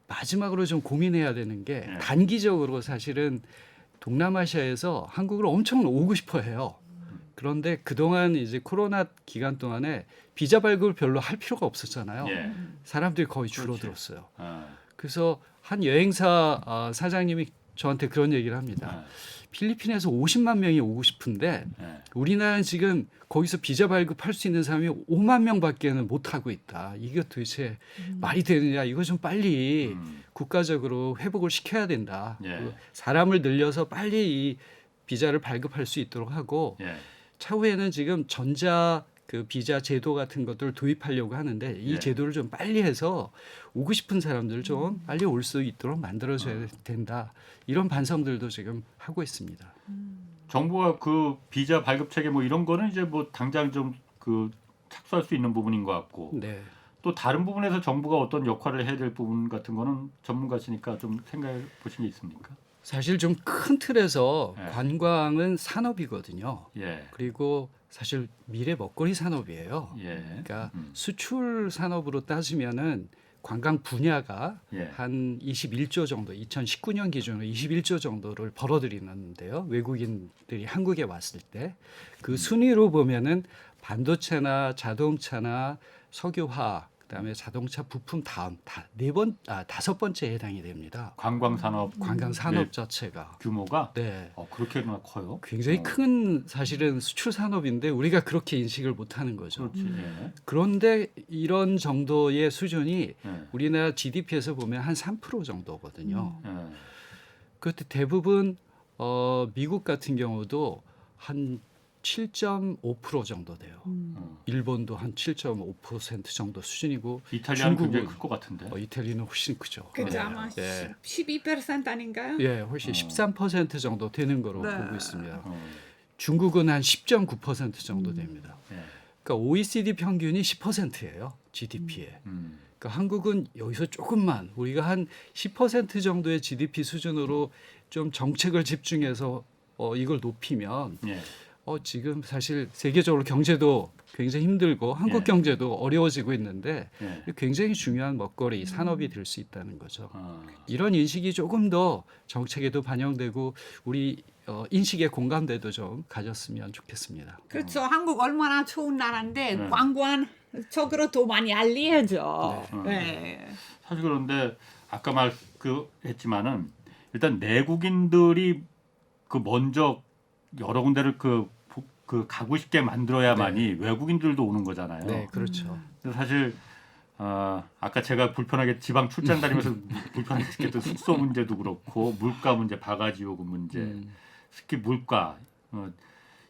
Speaker 3: 마지막으로 좀 고민해야 되는 게
Speaker 2: 네.
Speaker 3: 단기적으로 사실은 동남아시아에서 한국을 엄청 오고 싶어 해요. 그런데 그동안 이제 코로나 기간 동안에 비자 발급을 별로 할 필요가 없었잖아요.
Speaker 2: 예.
Speaker 3: 사람들이 거의
Speaker 2: 그렇지.
Speaker 3: 줄어들었어요.
Speaker 2: 아,
Speaker 3: 그래서 한 여행사 사장님이 저한테 그런 얘기를 합니다. 필리핀에서 50만 명이 오고 싶은데
Speaker 2: 예.
Speaker 3: 우리나라는 지금 거기서 비자 발급할 수 있는 사람이 5만 명밖에는 못 하고 있다. 이게 도대체 말이 되느냐? 이거 좀 빨리 국가적으로 회복을 시켜야 된다.
Speaker 2: 예.
Speaker 3: 그리고 사람을 늘려서 빨리 이 비자를 발급할 수 있도록 하고
Speaker 2: 예.
Speaker 3: 차후에는 지금 전자 그 비자 제도 같은 것들을 도입하려고 하는데 이
Speaker 2: 예.
Speaker 3: 제도를 좀 빨리 해서 오고 싶은 사람들 좀 빨리 올 수 있도록 만들어줘야 된다. 이런 반성들도 지금 하고 있습니다.
Speaker 2: 정부가 그 비자 발급 체계 뭐 이런 거는 이제 뭐 당장 좀 그 착수할 수 있는 부분인 것 같고
Speaker 3: 네.
Speaker 2: 또 다른 부분에서 정부가 어떤 역할을 해야 될 부분 같은 거는 전문가시니까 좀 생각해 보신 게 있습니까?
Speaker 3: 사실 좀 큰 틀에서
Speaker 2: 예.
Speaker 3: 관광은 산업이거든요.
Speaker 2: 예.
Speaker 3: 그리고 사실 미래 먹거리 산업이에요.
Speaker 2: 예.
Speaker 3: 그러니까 수출 산업으로 따지면은 관광 분야가
Speaker 2: 예.
Speaker 3: 한 21조 정도, 2019년 기준으로 21조 정도를 벌어들이는데요. 외국인들이 한국에 왔을 때 그 순위로 보면은 반도체나 자동차나 석유화, 그다음에 자동차 부품 다음 다섯 번째에 해당이 됩니다.
Speaker 2: 관광 산업
Speaker 3: 관광 산업
Speaker 2: 네.
Speaker 3: 자체가
Speaker 2: 규모가
Speaker 3: 네.
Speaker 2: 그렇게나 커요?
Speaker 3: 굉장히 큰 사실은 수출 산업인데 우리가 그렇게 인식을 못하는 거죠.
Speaker 2: 그렇지. 예.
Speaker 3: 그런데 이런 정도의 수준이
Speaker 2: 예.
Speaker 3: 우리나라 GDP에서 보면 한 3% 정도거든요.
Speaker 2: 예.
Speaker 3: 그때 대부분 미국 같은 경우도 한 7.5% 정도 돼요. 일본도 한 7.5% 정도 수준이고
Speaker 2: 이탈리아는 굉장히
Speaker 3: 중국은
Speaker 2: 클 것 같은데.
Speaker 3: 이태리는 훨씬 크죠.
Speaker 4: 그죠
Speaker 3: 네.
Speaker 4: 아마
Speaker 3: 예.
Speaker 4: 12% 아닌가요?
Speaker 3: 예, 훨씬 13% 정도 되는 거로
Speaker 4: 네.
Speaker 3: 보고 있습니다.
Speaker 2: 어.
Speaker 3: 중국은 한 10.9% 정도 됩니다.
Speaker 2: 예.
Speaker 3: 그러니까 OECD 평균이 10%예요. GDP에. 그러니까 한국은 여기서 조금만 우리가 한 10% 정도의 GDP 수준으로 좀 정책을 집중해서 이걸 높이면
Speaker 2: 예.
Speaker 3: 지금 사실 세계적으로 경제도 굉장히 힘들고 한국
Speaker 2: 예.
Speaker 3: 경제도 어려워지고 있는데
Speaker 2: 예.
Speaker 3: 굉장히 중요한 먹거리 산업이 될 수 있다는 거죠.
Speaker 2: 아.
Speaker 3: 이런 인식이 조금 더 정책에도 반영되고 우리 인식의 공감대도 좀 가졌으면 좋겠습니다.
Speaker 4: 그렇죠. 한국 얼마나 좋은 나라인데
Speaker 2: 네.
Speaker 4: 관광적으로 더 많이 알려야죠. 네.
Speaker 2: 사실 그런데 아까 했지만은 일단 내국인들이 그 먼저 여러 군데를 그 가고 싶게 만들어야만이 외국인들도 오는 거잖아요.
Speaker 3: 네, 그렇죠.
Speaker 2: 근데 사실 아까 제가 불편하게 지방 출장 다니면서 불편하게 느꼈던 숙소 문제도 그렇고 물가 문제, 바가지 요금 문제, 특히 물가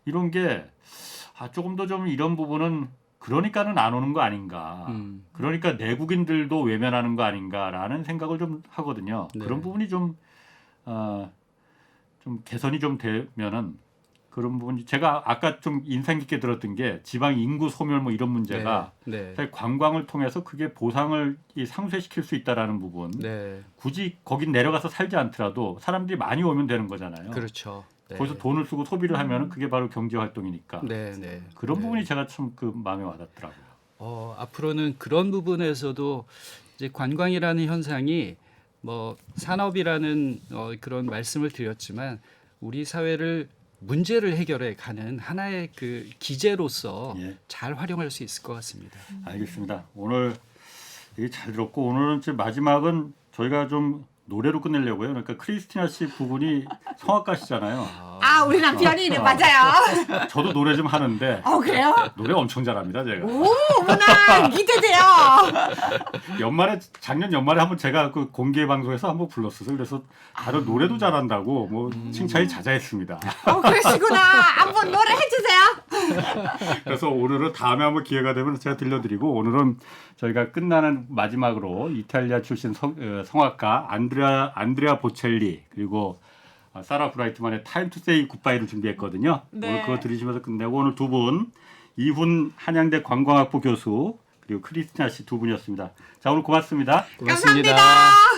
Speaker 2: 이런 게 조금 더 좀 이런 부분은 그러니까는 안 오는 거 아닌가. 그러니까 내국인들도 외면하는 거 아닌가라는 생각을 좀 하거든요.
Speaker 3: 네.
Speaker 2: 그런 부분이 좀 개선이 좀 되면은 그런 부분이 제가 아까 좀 인상 깊게 들었던 게 지방 인구 소멸 뭐 이런 문제가
Speaker 3: 네.
Speaker 2: 사실 관광을 통해서 그게 보상을 상쇄시킬 수 있다라는 부분.
Speaker 3: 네.
Speaker 2: 굳이 거기 내려가서 살지 않더라도 사람들이 많이 오면 되는 거잖아요.
Speaker 3: 그렇죠. 네.
Speaker 2: 거기서 돈을 쓰고 소비를 하면은 그게 바로 경제 활동이니까.
Speaker 3: 네, 네.
Speaker 2: 그런
Speaker 3: 네.
Speaker 2: 부분이 제가 참 그 마음에 와닿더라고요.
Speaker 3: 앞으로는 그런 부분에서도 이제 관광이라는 현상이 뭐 산업이라는 그런 말씀을 드렸지만 우리 사회를 문제를 해결해 가는 하나의 그 기제로서
Speaker 2: 예.
Speaker 3: 잘 활용할 수 있을 것 같습니다.
Speaker 2: 알겠습니다. 오늘 얘기 잘 들었고 오늘은 마지막은 저희가 좀 노래로 끝내려고요. 그러니까 크리스티나 씨 부분이 성악가시잖아요.
Speaker 4: 아, 우리 남편이 네, 맞아요.
Speaker 2: 저도 노래 좀 하는데
Speaker 4: 그래요?
Speaker 2: 노래 엄청 잘합니다, 제가.
Speaker 4: 오, 어머나 기대돼요.
Speaker 2: 작년 연말에 한번 제가 그 공개 방송에서 한번 불렀어요. 그래서 다들 노래도 잘한다고 뭐 칭찬이 자자했습니다.
Speaker 4: 그러시구나. 한번 노래 해주세요.
Speaker 2: 그래서 오늘은 다음에 한번 기회가 되면 제가 들려드리고 오늘은 저희가 끝나는 마지막으로 이탈리아 출신 성악가 안드레아 보첼리 그리고 사라 브라이트만의 타임 투 세이 굿바이를 준비했거든요.
Speaker 4: 네.
Speaker 2: 오늘 그거 들으시면서 끝내고 오늘 두 분 이훈 한양대 관광학부 교수 그리고 크리스티나 씨 두 분이었습니다. 자 오늘 고맙습니다.
Speaker 3: 고맙습니다.
Speaker 4: 감사합니다.